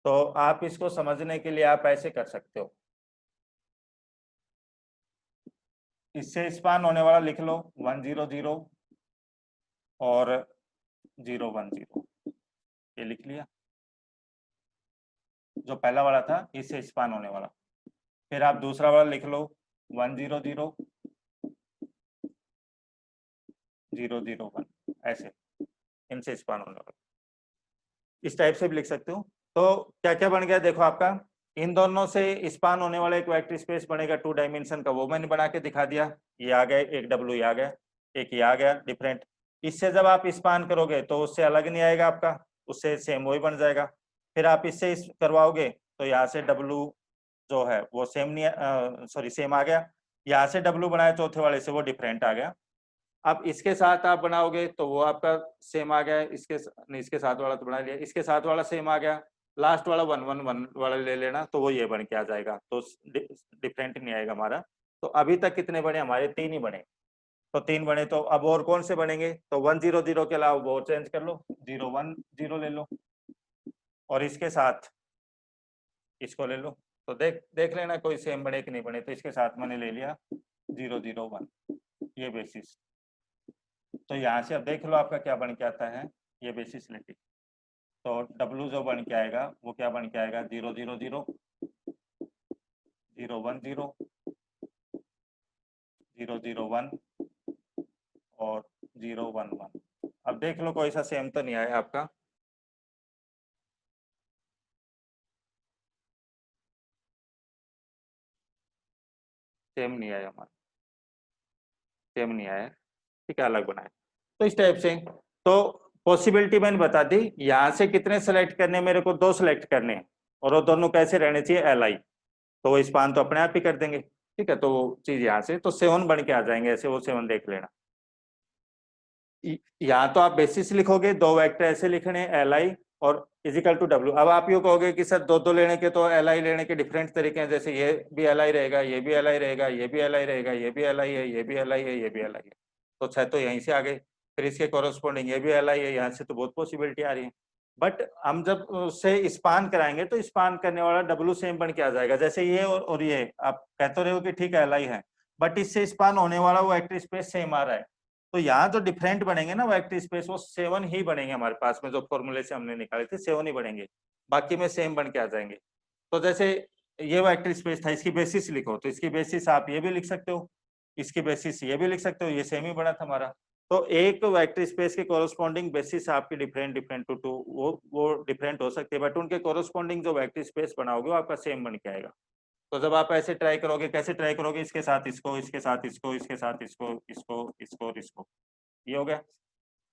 तो आप इसको समझने के लिए आप ऐसे कर सकते हो, इससे स्पान होने वाला लिख लो 1 0 0 और 0 1 0, ये लिख लिया, जो पहला वाला था इससे स्पान होने वाला। फिर आप दूसरा वाला लिख लो 1 0 0 0 0 1, ऐसे इनसे स्पान होने वाला, इस टाइप से भी लिख सकते हो। तो क्या क्या बन गया देखो आपका, इन दोनों से स्पान होने वाला एक वेक्टर स्पेस बनेगा 2 डायमेंशन का, वो मैंने बना के दिखा दिया, ये आ गया एक W, ये आ गया एक, ये आ गया डिफरेंट। इससे जब आप स्पान करोगे तो उससे अलग नहीं आएगा आपका, उससे सेम वही बन जाएगा। फिर आप इससे करवाओगे तो यहाँ से W जो है वो सेम नहीं, सॉरी सेम आ गया, यहाँ से W बनाया चौथे वाले से वो डिफरेंट आ गया। अब इसके साथ आप बनाओगे तो वो आपका सेम आ गया, इसके साथ वाला तो बना लिया, इसके साथ वाला सेम आ गया, लास्ट वाला 1 1 1 वाला ले लेना तो वो ये बन के आ जाएगा, तो डिफरेंट नहीं आएगा हमारा, तो अभी तक कितने बने हमारे? 3 ही बने। तो 3 बने, तो अब और कौन से बनेंगे? तो 1 0 0 के अलावा वो चेंज कर लो, 0 1 0 ले लो और इसके साथ इसको ले लो। तो देख देख लेना कोई सेम बने कि नहीं बने। तो इसके साथ मैंने ले लिया 0 0 1, ये बेसिस। तो यहाँ से अब देख लो आपका क्या बन के आता है, ये बेसिस लेके। तो W जो बन के आएगा वो क्या बन के आएगा? 0 0 0 0 1 0 0 0 1 और 0 1 1। अब देख लो कोई सा सेम तो नहीं आया आपका। सेम नहीं आया हमारा, सेम नहीं आया, ठीक है, अलग बनाए। तो इस टाइप से तो पॉसिबिलिटी मैंने बता दी। यहाँ से कितने सेलेक्ट करने? मेरे को 2 सेलेक्ट करने हैं और वो दोनों कैसे रहने चाहिए? LI। तो वो स्पान तो अपने आप ही कर देंगे, ठीक है। तो वो चीज यहाँ से तो 7 बन के आ जाएंगे ऐसे, वो 7 देख लेना। यहाँ तो आप बेसिस लिखोगे, 2 वेक्टर ऐसे लिखने LI और इजिकल टू W। अब आप ये कहोगे कि सर 2 लेने के तो LI लेने के डिफरेंट तरीके हैं, जैसे ये भी LI रहेगा, ये भी LI रहेगा, ये भी LI रहेगा, ये भी LI है, ये भी LI है, ये भी LI है। तो 6 तो यहीं से आ गए। फिर इसके कोरोस्पोंडिंग ये भी LI है, यहाँ से तो बहुत पॉसिबिलिटी आ रही है। बट हम जब उससे स्पान कराएंगे तो स्पान करने वाला W सेम बन के आ जाएगा। जैसे ये और ये आप कहते रहे हो कि ठीक है LI है, बट इससे स्पान होने वाला वो वेक्टर स्पेस सेम आ रहा है। तो यहाँ जो डिफरेंट बनेंगे ना वेक्टर स्पेस, वो 7 ही बनेंगे हमारे पास में। जो फॉर्मूले से हमने निकाले थे 7 ही बनेंगे, बाकी में सेम बन के आ जाएंगे। तो जैसे ये वेक्टर स्पेस था, इसकी बेसिस लिखो, तो इसकी बेसिस आप ये भी लिख सकते हो, इसकी बेसिस ये भी लिख सकते हो, ये सेम ही बना था हमारा। तो एक वेक्टर स्पेस के कोरोस्पोंडिंग बेसिस आपकी डिफरेंट डिफरेंट टू वो डिफरेंट हो सकती है, बट उनके कोरोस्पोंडिंग जो वेक्टर स्पेस बनाओगे वो आपका सेम बन के आएगा। तो जब आप ऐसे ट्राई करोगे, कैसे ट्राई करोगे? इसके साथ इसको, इसके साथ इसको, इसके साथ इसको, इसको इसको और इसको, ये हो गया।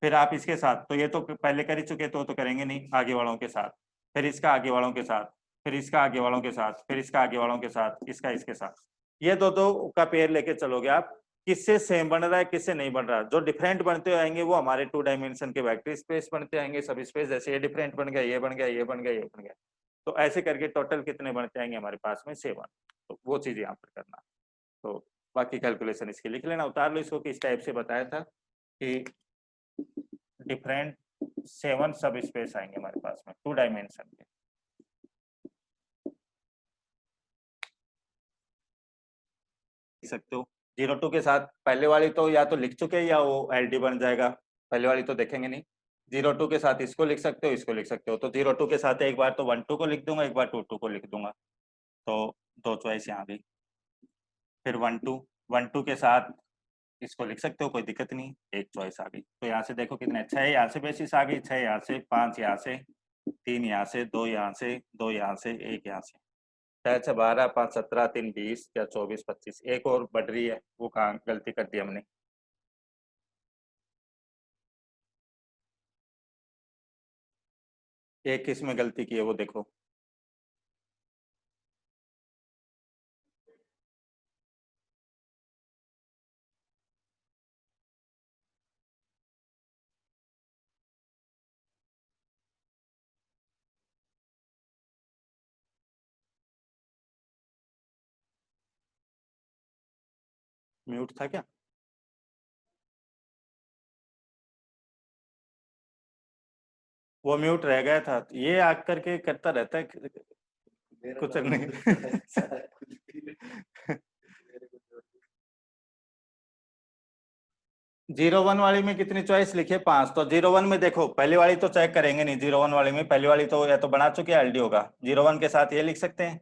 फिर आप इसके साथ, तो ये तो पहले कर ही चुके, तो करेंगे नहीं, आगे वालों के साथ, फिर इसका आगे वालों के साथ, फिर इसका आगे वालों के साथ, फिर इसका आगे वालों के साथ, इसका इसके साथ। ये दो का पेयर लेके चलोगे आप, किससे सेम बन रहा है किससे नहीं बन रहा। जो डिफरेंट बनते आएंगे वो हमारे 2 डायमेंशन के वेक्टर स्पेस बनते आएंगे, सब स्पेस। जैसे ये डिफरेंट बन गया, ये बन गया, ये बन गया, ये बन गया। तो ऐसे करके टोटल कितने बनते आएंगे हमारे पास में? 7। तो वो चीज यहाँ पर करना। तो बाकी कैलकुलेशन इसकी लिख लेना, उतार लो इसको। किस टाइप से बताया था कि डिफरेंट 7 सब स्पेस आएंगे हमारे पास में 2 डायमेंशन के। लिख सकते हो 0 2 के साथ। पहले वाली तो या तो लिख चुके या वो LD बन जाएगा, पहले वाली तो देखेंगे नहीं। 0 2 के साथ इसको लिख सकते हो, इसको लिख सकते हो। तो 0 2 के साथ एक बार तो 1 2 को लिख दूंगा, एक बार 2 2 को लिख दूंगा। तो 2 चॉइस यहाँ गई। फिर 1 2 1 2 के साथ इसको लिख सकते हो, कोई दिक्कत नहीं, एक चॉइस आ गई। तो यहाँ से देखो कितने, 6 यहाँ से बेसिस आ गई, 6 यहाँ से, 5 यहाँ से, 3 यहाँ से, 2 यहाँ से, 2 यहाँ से, 1 यहाँ से। 6 6 12, 5 17, 3 20 या 24 25, एक और बढ़ रही है, वो कहाँ गलती कर दी हमने। एक किसमें गलती की है वो देखो। म्यूट था क्या? वो म्यूट रह गया था, ये आग करके करता रहता है कुछ नहीं। 0 1 वाली में कितनी चॉइस लिखी है? 5। तो 0 1 में देखो, पहली वाली तो चेक करेंगे नहीं। 0 1 वाली में पहली वाली तो या तो बना चुके LD होगा। 0 1 के साथ ये लिख सकते हैं,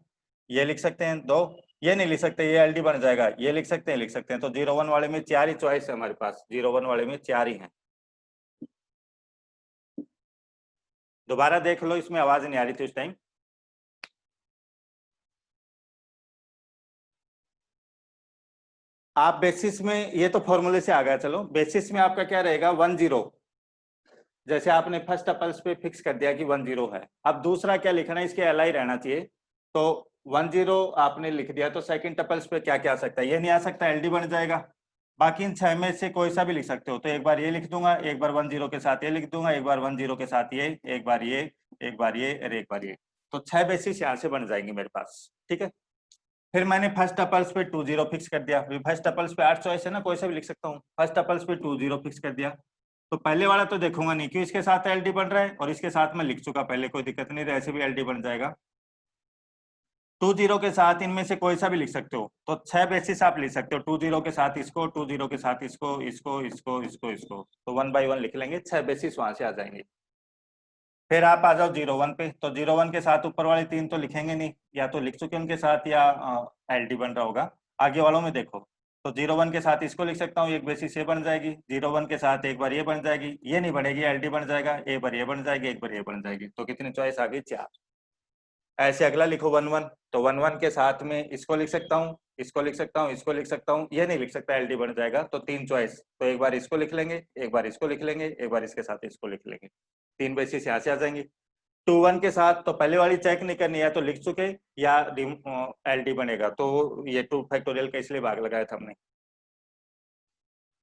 ये लिख सकते हैं 2, ये नहीं लिख सकते, ये LD बन जाएगा, ये लिख सकते हैं, लिख सकते हैं। तो 0 1 वाले में 4 ही चॉइस है हमारे पास, 0 1 वाले में 4 ही है। दोबारा देख लो, इसमें आवाज नहीं आ रही थी उस टाइम। आप बेसिस में, ये तो फॉर्मूले से आ गया, चलो बेसिस में आपका क्या रहेगा? 1 0। जैसे आपने फर्स्ट टपल्स पे फिक्स कर दिया कि 1 0 है। अब दूसरा क्या लिखना है? इसके LI रहना चाहिए। तो 1 0 आपने लिख दिया, तो सेकंड टपल्स पे क्या क्या आ सकता है? ये नहीं आ सकता, LD बन जाएगा। बाकी इन 6 में से कोई सा भी लिख सकते हो। तो एक बार ये लिख दूंगा, एक बार 1 0 के साथ ये लिख दूंगा, एक बार 1 0 के साथ ये, एक बार ये, एक बार ये और एक बार ये। तो 6 बेसिस यहाँ से बन जाएंगे मेरे पास, ठीक है। फिर मैंने फर्स्ट टपल्स पे 2 0 फिक्स कर दिया। फर्स्ट टपल्स पे 8 चॉइस है ना, कोई सा भी लिख सकता हूँ। फर्स्ट टपल्स पे 2 0 फिक्स कर दिया, तो पहले वाला तो देखूंगा नहीं क्यों, इसके साथ एलडी बन रहा है और इसके साथ मैं लिख चुका पहले, कोई दिक्कत नहीं, ऐसे भी एलडी बन जाएगा। 2 0 के साथ इनमें से कोई सा भी लिख सकते हो, तो 6 बेसिस आप लिख सकते हो। 2 0 के साथ इसको, 2 0 के साथ इसको, इसको इसको इसको इसको, तो 1 बाई 1 लिख लेंगे, 6 बेसिस वहां से आ जाएंगे। फिर आप आ जाओ 0 1 पे, तो 0 1 के साथ ऊपर वाले 3 तो लिखेंगे नहीं, या तो लिख चुके उनके साथ या एलडी बन रहा होगा। आगे वालों में देखो, तो 0 1 के साथ इसको लिख सकता हूँ, एक बेसिस ये बन जाएगी। 0 1 के साथ एक बार ये बन जाएगी, ये नहीं बनेगी, एलडी बन जाएगा। एक बार ये बन जाएगी, एक बार ये बन जाएगी, तो कितनी चॉइस आ गई? 4। ऐसे अगला लिखो 1 1, तो 1 1 के साथ में इसको लिख सकता हूँ, इसको लिख सकता हूँ, इसको लिख सकता हूँ, ये नहीं लिख सकता, एलडी बन जाएगा। तो 3 चॉइस, तो एक बार इसको लिख लेंगे, एक बार इसको लिख लेंगे, एक बार इसके साथ इसको लिख लेंगे, 3 बेसिस यहाँ से आ जाएंगी। 2 1 के साथ तो पहले वाली चेक नहीं करनी है, तो लिख चुके या एलडी बनेगा, तो ये 2 फैक्टोरियल का इसलिए भाग लगाया था हमने।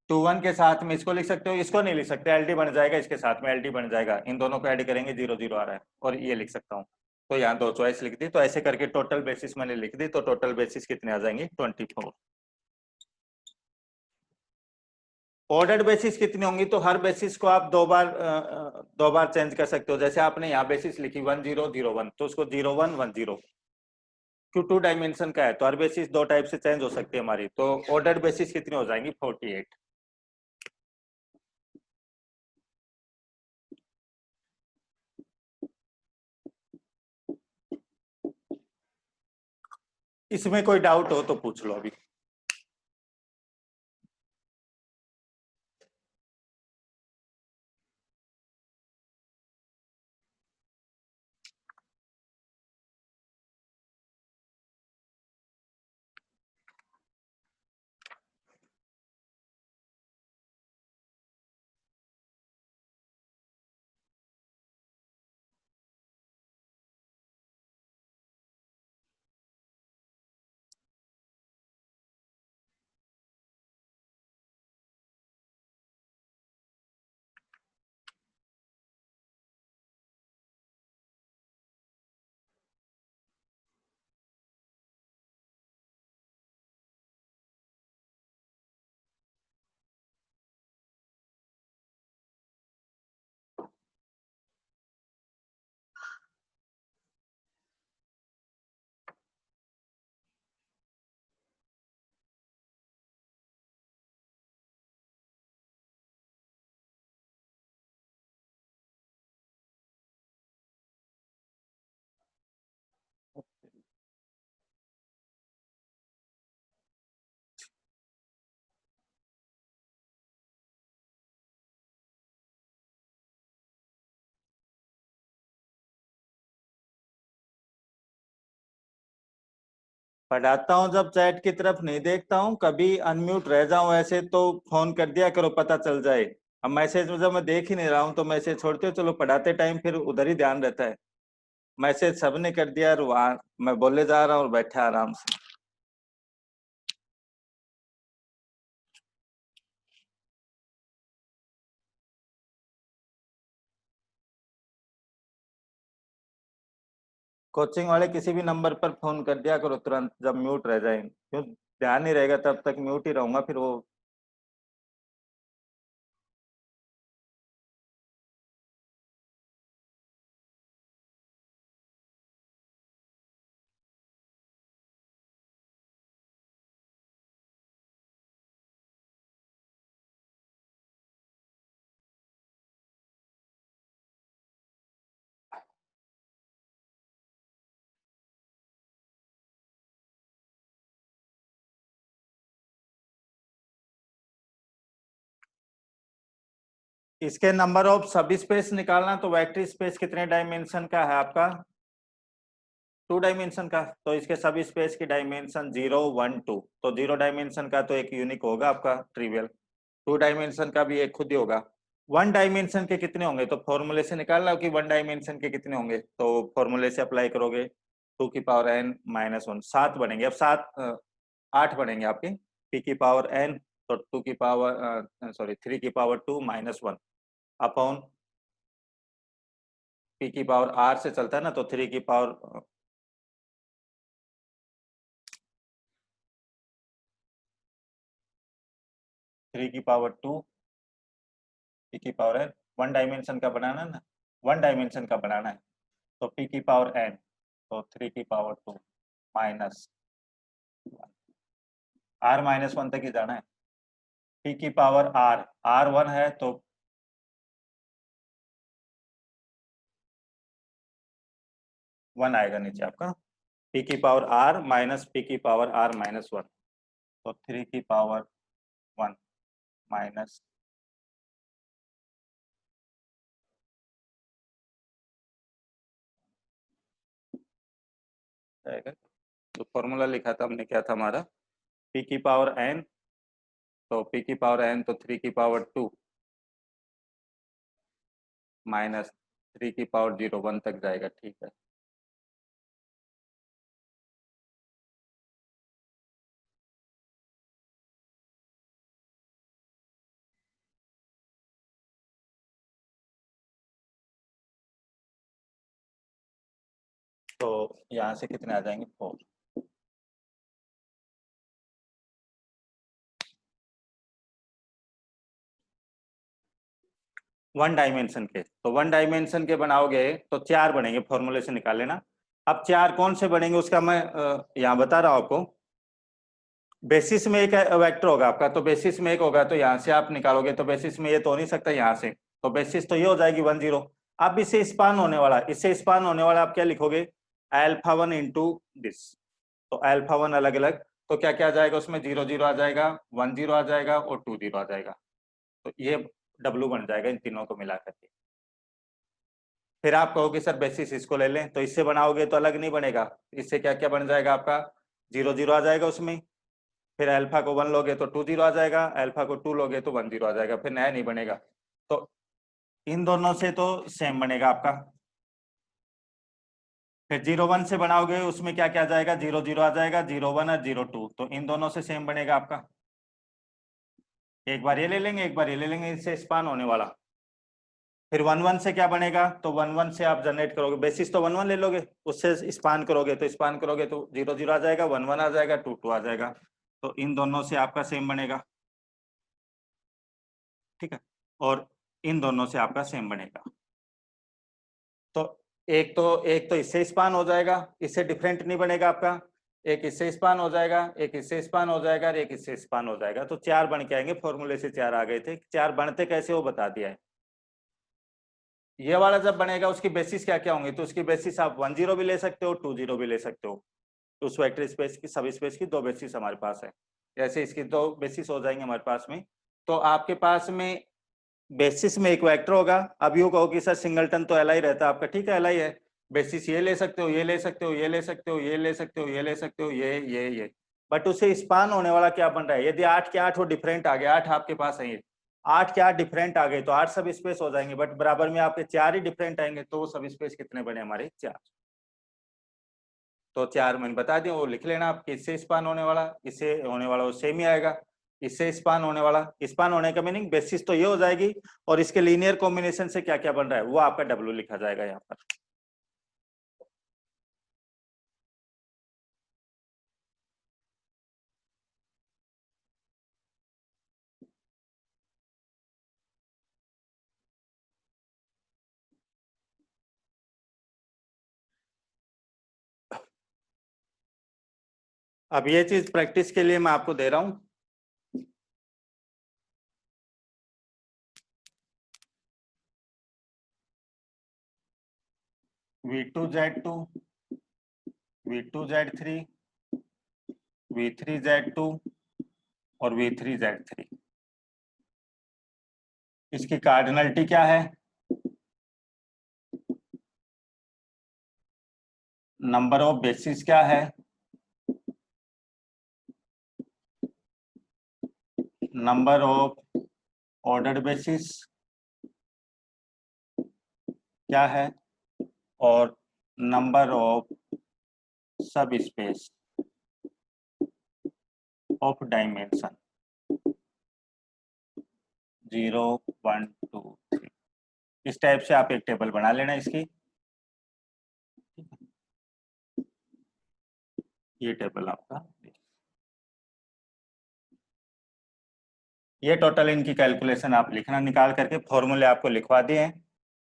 2 1 के साथ में इसको लिख सकते हो, इसको नहीं लिख सकते, एलडी बन जाएगा, इसके साथ में एलडी बन जाएगा, इन दोनों को ऐड करेंगे 0 0 आ रहा है, और ये लिख सकता हूँ। तो यहाँ 2 चॉइस लिख दी, तो ऐसे करके टोटल बेसिस मैंने लिख दी, तो टोटल बेसिस कितने आ जाएंगे? 24। ऑर्डर्ड बेसिस कितनी होंगी? तो हर बेसिस को आप दो बार चेंज कर सकते हो। जैसे आपने यहाँ बेसिस लिखी 1 0 0 1, तो उसको 0 1 1 0, क्यों 2 डायमेंशन का है, तो हर बेसिस 2 टाइप से चेंज हो सकती है हमारी। तो ऑर्डर्ड बेसिस कितनी हो जाएंगी? 48। इसमें कोई डाउट हो तो पूछ लो अभी। पढ़ाता हूँ जब चैट की तरफ नहीं देखता हूँ, कभी अनम्यूट रह जाऊं ऐसे तो फोन कर दिया करो, पता चल जाए। अब मैसेज में जब मैं देख ही नहीं रहा हूँ तो मैसेज छोड़ते हो, चलो पढ़ाते टाइम फिर उधर ही ध्यान रहता है। मैसेज सबने कर दिया और वहां मैं बोले जा रहा हूँ और बैठा आराम से। कोचिंग वाले किसी भी नंबर पर फोन कर दिया करो तुरंत जब म्यूट रह जाए, क्यों ध्यान नहीं रहेगा तब तक म्यूट ही रहूंगा फिर वो। इसके नंबर ऑफ सब स्पेस निकालना, तो वेक्टर स्पेस कितने डायमेंशन का है आपका? 2 डायमेंशन का, तो इसके सब स्पेस की डायमेंशन 0 1 2, तो 0 डायमेंशन का तो एक यूनिक होगा आपका ट्रिवियल, 2 डायमेंशन का भी एक खुद ही होगा। 1 डायमेंशन के कितने होंगे, तो फॉर्मूले से निकालना कि 1 डायमेंशन के कितने होंगे, तो फॉर्मूले से अप्लाई करोगे, 2n-1, 7 बनेंगे। अब 8 बनेंगे आपके, p की पावर n, तो 2 की पावर सॉरी 3 की पावर 2 -1 अपॉन p की पावर r से चलता है ना, तो 3 की पावर 3 की पावर 2 पी की पावर एन, वन डायमेंशन का बनाना है ना, वन डायमेंशन का बनाना है, तो पी की पावर एन, तो 3 की power 2 minus R minus one तक ही जाना है, पी की पावर आर, आर वन है तो वन आएगा नीचे आपका, पी की पावर आर माइनस पी की पावर आर माइनस वन, तो 3 की पावर 1 माइनस आएगा, तो फॉर्मूला लिखा था हमने, क्या था हमारा, पी की पावर एन, तो पी की पावर एन तो 3 की पावर 2 माइनस 3 की पावर 0 1 तक जाएगा, ठीक है। तो यहाँ से कितने आ जाएंगे, 4, वन डायमेंशन के, तो वन डायमेंशन के बनाओगे तो 4 बनेंगे, फॉर्मूले से निकाल लेना। अब 4 कौन से बनेंगे उसका मैं यहाँ बता रहा हूँ आपको। बेसिस में एक वेक्टर होगा आपका, तो बेसिस में एक होगा, तो यहाँ से आप निकालोगे तो बेसिस में ये तो हो नहीं सकता यहाँ से, तो बेसिस तो ये हो जाएगी 1 0। अब इससे स्पान होने वाला, इससे स्पान होने वाला आप क्या लिखोगे, अल्फा 1 इंटू दिस, तो अल्फा 1 अलग अलग, तो क्या क्या आ जाएगा उसमें, 0 0 आ जाएगा, 1 0 आ जाएगा और 2 0 आ जाएगा, तो ये डब्लू बन जाएगा इन तीनों को मिला करके। फिर आप कहोगे सर बेसिस इसको ले लें, तो इससे बनाओगे तो अलग नहीं बनेगा, इससे क्या क्या बन जाएगा आपका, 0 0 आ जाएगा उसमें, फिर अल्फा को 1 लोगे तो 2 0 आ जाएगा, अल्फा को 2 लोगे तो 1 0 आ जाएगा, फिर नया नहीं बनेगा। तो इन दोनों से तो सेम बनेगा आपका। फिर 0 1 से बनाओगे उसमें क्या क्या आ जाएगा, 0 0 आ जाएगा, 0 1 और 0 2, तो इन दोनों से सेम बनेगा आपका। एक बार ये ले लेंगे, एक बार ये ले लेंगे, इससे स्पान होने वाला। फिर 1 1 से क्या बनेगा, तो 1 1 से आप जनरेट करोगे, बेसिस तो 1 1 ले लोगे, उससे स्पान करोगे, तो स्पान करोगे तो 0 0 आ जाएगा, 1 1 आ जाएगा, 2 2 आ जाएगा, तो इन दोनों से आपका सेम बनेगा, ठीक है। और इन दोनों से आपका सेम बनेगा, तो एक तो इससे स्पान हो जाएगा, इससे डिफरेंट नहीं बनेगा आपका, एक इससे स्पान हो जाएगा, एक इससे स्पान हो जाएगा और एक इससे स्पान हो जाएगा, तो 4 बन के आएंगे, फॉर्मूले से 4 आ गए थे। 4 बनते कैसे वो बता दिया है। ये वाला जब बनेगा उसकी बेसिस क्या क्या होंगे, तो उसकी बेसिस आप 1 0 भी ले सकते हो, 2 0 भी ले सकते हो, उस वेक्टर स्पेस की, सब स्पेस की 2 बेसिस हमारे पास है, जैसे इसकी 2 बेसिस हो जाएंगे हमारे पास में। तो आपके पास में बेसिस में एक वेक्टर होगा, अब यू कहो कि सर सिंगलटन तो एल आई रहता है आपका, ठीक है एल आई है, बेसिस ये ले सकते हो, ये ले सकते हो, ये ले सकते हो, ये ले सकते हो, ये ले सकते हो, ये, बट उसे स्पान होने वाला क्या बन रहा है, यदि 8 के 8 वो डिफरेंट आ गए, 8 आपके पास है, ये 8 के 8 डिफरेंट आ गए तो 8 सब स्पेस हो जाएंगे, बट बराबर में आपके 4 ही डिफरेंट आएंगे, तो वो सब स्पेस कितने बने हमारे, 4। तो 4 मैंने बता दिया, वो लिख लेना आप, इससे स्पान होने वाला, इससे होने वाला वो सेम ही आएगा, इससे स्पान होने वाला, स्पान होने का मीनिंग बेसिस तो ये हो जाएगी, और इसके लीनियर कॉम्बिनेशन से क्या क्या बन रहा है वो आपका डब्ल्यू लिखा जाएगा यहाँ पर। अब ये चीज प्रैक्टिस के लिए मैं आपको दे रहा हूँ, V2Z2, V2Z3, V3Z2 और V3Z3, इसकी कार्डिनलिटी क्या है, नंबर ऑफ बेसिस क्या है, नंबर ऑफ ऑर्डर्ड बेसिस क्या है, और नंबर ऑफ सब स्पेस ऑफ डायमेंशन 0 1 2 3, इस टाइप से आप एक टेबल बना लेना इसकी, ये टेबल आपका ये टोटल इनकी कैलकुलेशन आप लिखना, निकाल करके फॉर्मूले आपको लिखवा दिए हैं।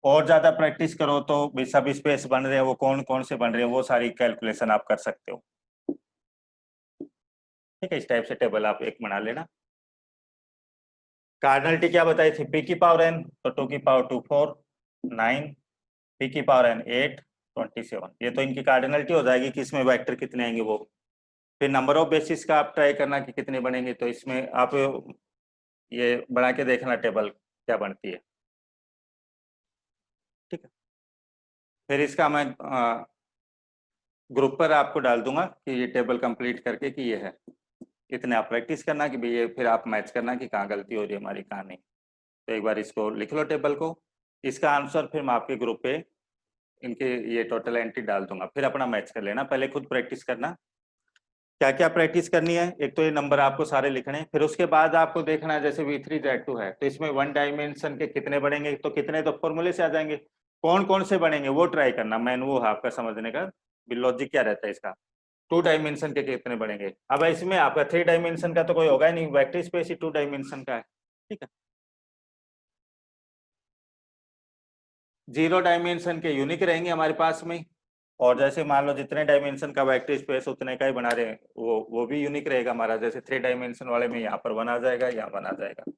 और ज्यादा प्रैक्टिस करो तो भी सब स्पेस बन रहे हैं, वो कौन कौन से बन रहे हैं वो सारी कैलकुलेशन आप कर सकते हो। ठीक है, इस टाइप से टेबल आप एक बना लेना। कार्डिनलिटी क्या बताई थी, पी की पावर एन, तो 2 की पावर 2 4 9, पी की पावर एन 8 27। ये तो इनकी कार्डिनलिटी हो जाएगी कि इसमें वेक्टर कितने आएंगे वो। फिर नंबर ऑफ बेसिस का आप ट्राई करना कि कितने बनेंगे, तो इसमें आप ये बना के देखना टेबल क्या बनती है। ठीक है, फिर इसका मैं ग्रुप पर आपको डाल दूंगा कि ये टेबल कंप्लीट करके कि ये है। इतने आप प्रैक्टिस करना कि भाई ये, फिर आप मैच करना कि कहाँ गलती हो रही है हमारी कहाँ नहीं। तो एक बार इसको लिख लो टेबल को, इसका आंसर फिर मैं आपके ग्रुप पे इनके ये टोटल एंट्री डाल दूंगा, फिर अपना मैच कर लेना। पहले खुद प्रैक्टिस करना, क्या क्या प्रैक्टिस करनी है। एक तो ये नंबर आपको सारे लिखने हैं, फिर उसके बाद आपको देखना है जैसे V3Z2 है तो इसमें 1 डायमेंशन के कितने बढ़ेंगे, तो कितने तो फॉर्मूले से आ जाएंगे, कौन कौन से बनेंगे वो ट्राई करना। मैन वो है आपका समझने का लॉजिक क्या रहता है इसका। 2 डायमेंशन के कितने बढ़ेंगे, अब इसमें आपका 3 डायमेंशन का तो कोई होगा ही नहीं, वेक्टर स्पेस ही 2 डायमेंशन का है। ठीक है, 0 डायमेंशन के यूनिक रहेंगे हमारे पास में, और जैसे मान लो जितने डायमेंशन का वेक्टर स्पेस उतने का ही बना रहे हैं, वो भी यूनिक रहेगा हमारा। जैसे 3 डायमेंशन वाले में यहाँ पर बना जाएगा, यहाँ बना जाएगा।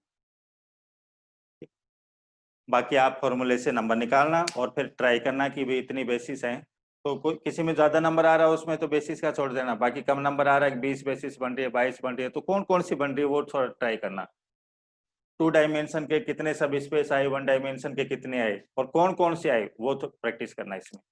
बाकी आप फॉर्मूले से नंबर निकालना और फिर ट्राई करना कि भाई इतनी बेसिस है, तो कोई किसी में ज्यादा नंबर आ रहा है उसमें तो बेसिस का छोड़ देना, बाकी कम नंबर आ रहा है 20 बेसिस बन रही है 22 बन रही है, तो कौन कौन सी बन रही है वो थोड़ा ट्राई करना। 2 डायमेंशन के कितने सब स्पेस आए, 1 डायमेंशन के कितने आए, और कौन कौन से आए वो तो प्रैक्टिस करना इसमें।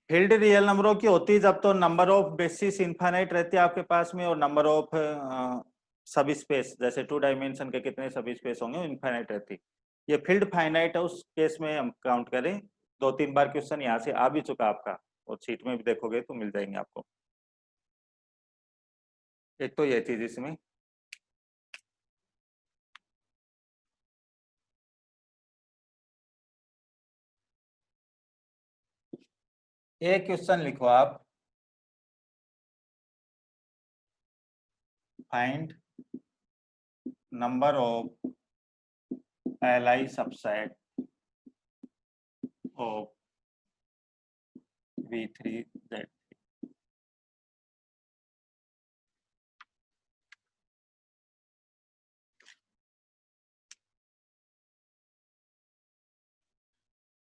फील्ड रियल नंबरों की होती है जब तो नंबर ऑफ बेसिस इनफाइनाइट रहती है आपके पास में, और नंबर ऑफ सब स्पेस जैसे 2 डायमेंशन के कितने सब स्पेस होंगे इनफाइनाइट रहती है। ये फील्ड फाइनाइट है, उस केस में हम काउंट करें 2-3 बार क्वेश्चन यहाँ से आ भी चुका आपका, और शीट में भी देखोगे तो मिल जाएंगे आपको। एक तो ये चीज इसमें, एक क्वेश्चन लिखो आप, find number of Li subset of V3Z।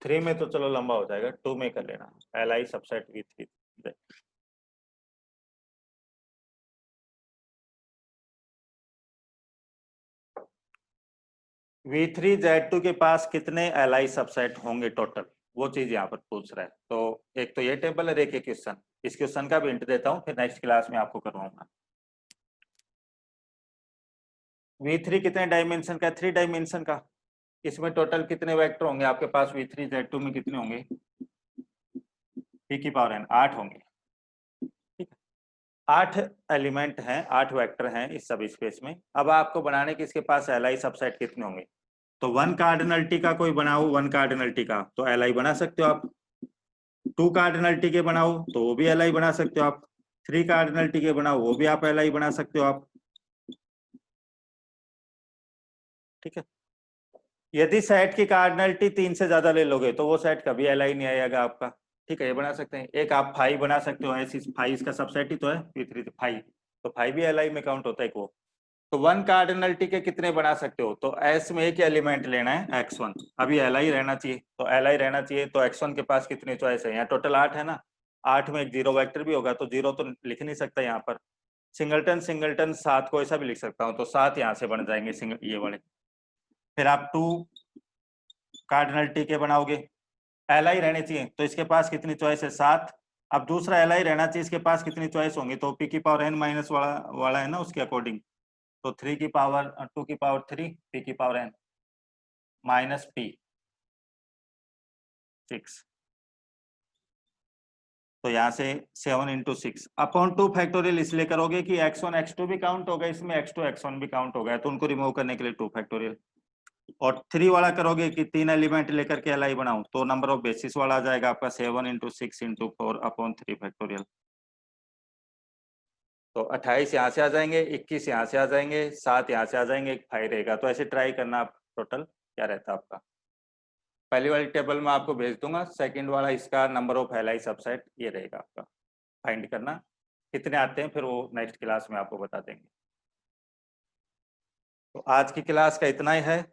3 में तो चलो लंबा हो जाएगा, 2 में कर लेना, Li सबसेट V3Z। V3Z2 के पास कितने Li सबसेट होंगे टोटल, वो चीज यहाँ पर पूछ रहा है। तो एक तो ये टेबल है, एक क्वेश्चन, इस क्वेश्चन का भी हिंट देता हूँ, फिर नेक्स्ट क्लास में आपको करवाऊंगा। V3 कितने डायमेंशन का, 3 डायमेंशन का, इसमें टोटल कितने वेक्टर होंगे आपके पास, V3Z2 में कितने होंगे, p की पावर n 8 होंगे। ठीक है, 8 एलिमेंट हैं, 8 वेक्टर हैं इस सब स्पेस में। अब आपको बनाने के इसके पास एल आई सबसेट कितने होंगे? तो 1 कार्डिनलिटी का कोई बनाओ, 1 कार्डिनलिटी का तो एल आई बना सकते हो आप। 2 कार्डिनलिटी के बनाओ तो वो भी एल आई बना सकते हो आप। 3 कार्डिनलिटी के बनाओ वो भी आप एल आई बना सकते हो आप। ठीक है। यदि सेट की कार्डिनलिटी 3 से ज्यादा ले लोगे तो वो सेट कभी एल आई नहीं आएगा आपका। ठीक है, ये बना सकते हैं। एक आप 5 बना सकते हो, ऐसी 5 इसका सबसेट ही तो है, P3 5, तो 5 भी एल आई में काउंट होता है वो। तो 1 कार्डिनलिटी के कितने बना सकते हो? तो एस में एक एलिमेंट लेना है x1, अभी एल आई रहना चाहिए, तो एल आई रहना चाहिए, तो x1 के पास कितनी चॉइस है? यहाँ टोटल 8 है ना, 8 में एक जीरो वेक्टर भी होगा, तो जीरो तो लिख नहीं सकता यहाँ पर। सिंगलटन सिंगलटन 7 को ऐसा भी लिख सकता हूँ, तो 7 यहाँ से बन जाएंगे ये वाले। फिर आप 2 कार्डिनलिटी के बनाओगे, एल आई रहने चाहिए, तो इसके पास कितनी चॉइस है? 7। अब दूसरा एल आई रहना चाहिए, इसके पास कितनी चॉइस होंगी? तो पी की पावर n माइनस वाला है ना, उसके अकॉर्डिंग, तो 3 की पावर 2 की पावर 3 पी की पावर n माइनस पी 6, तो यहाँ से 7 इंटू 6 अपॉन 2 फैक्टोरियल इसलिए करोगे कि x1 x2 भी काउंट होगा इसमें, x2 x1 भी काउंट होगा, तो उनको रिमूव करने के लिए 2 फैक्टोरियल। और 3 वाला करोगे कि 3 एलिमेंट लेकर के एल आई बनाऊं, तो नंबर ऑफ बेसिस वाला आ जाएगा आपका 7 इंटू 6 इंटू 4 अपॉन 3 फैक्टोरियल। तो 28 यहाँ से आ जाएंगे, 21 यहाँ से आ जाएंगे, 7 यहाँ से आ जाएंगे, एक 5 रहेगा। तो ऐसे ट्राई करना आप, टोटल क्या रहता है आपका। पहली वाली टेबल में आपको भेज दूंगा, सेकंड वाला इसका number of L I subset ये रहेगा आपका, फाइंड करना कितने आते हैं, फिर वो नेक्स्ट क्लास में आपको बता देंगे। तो आज की क्लास का इतना ही है।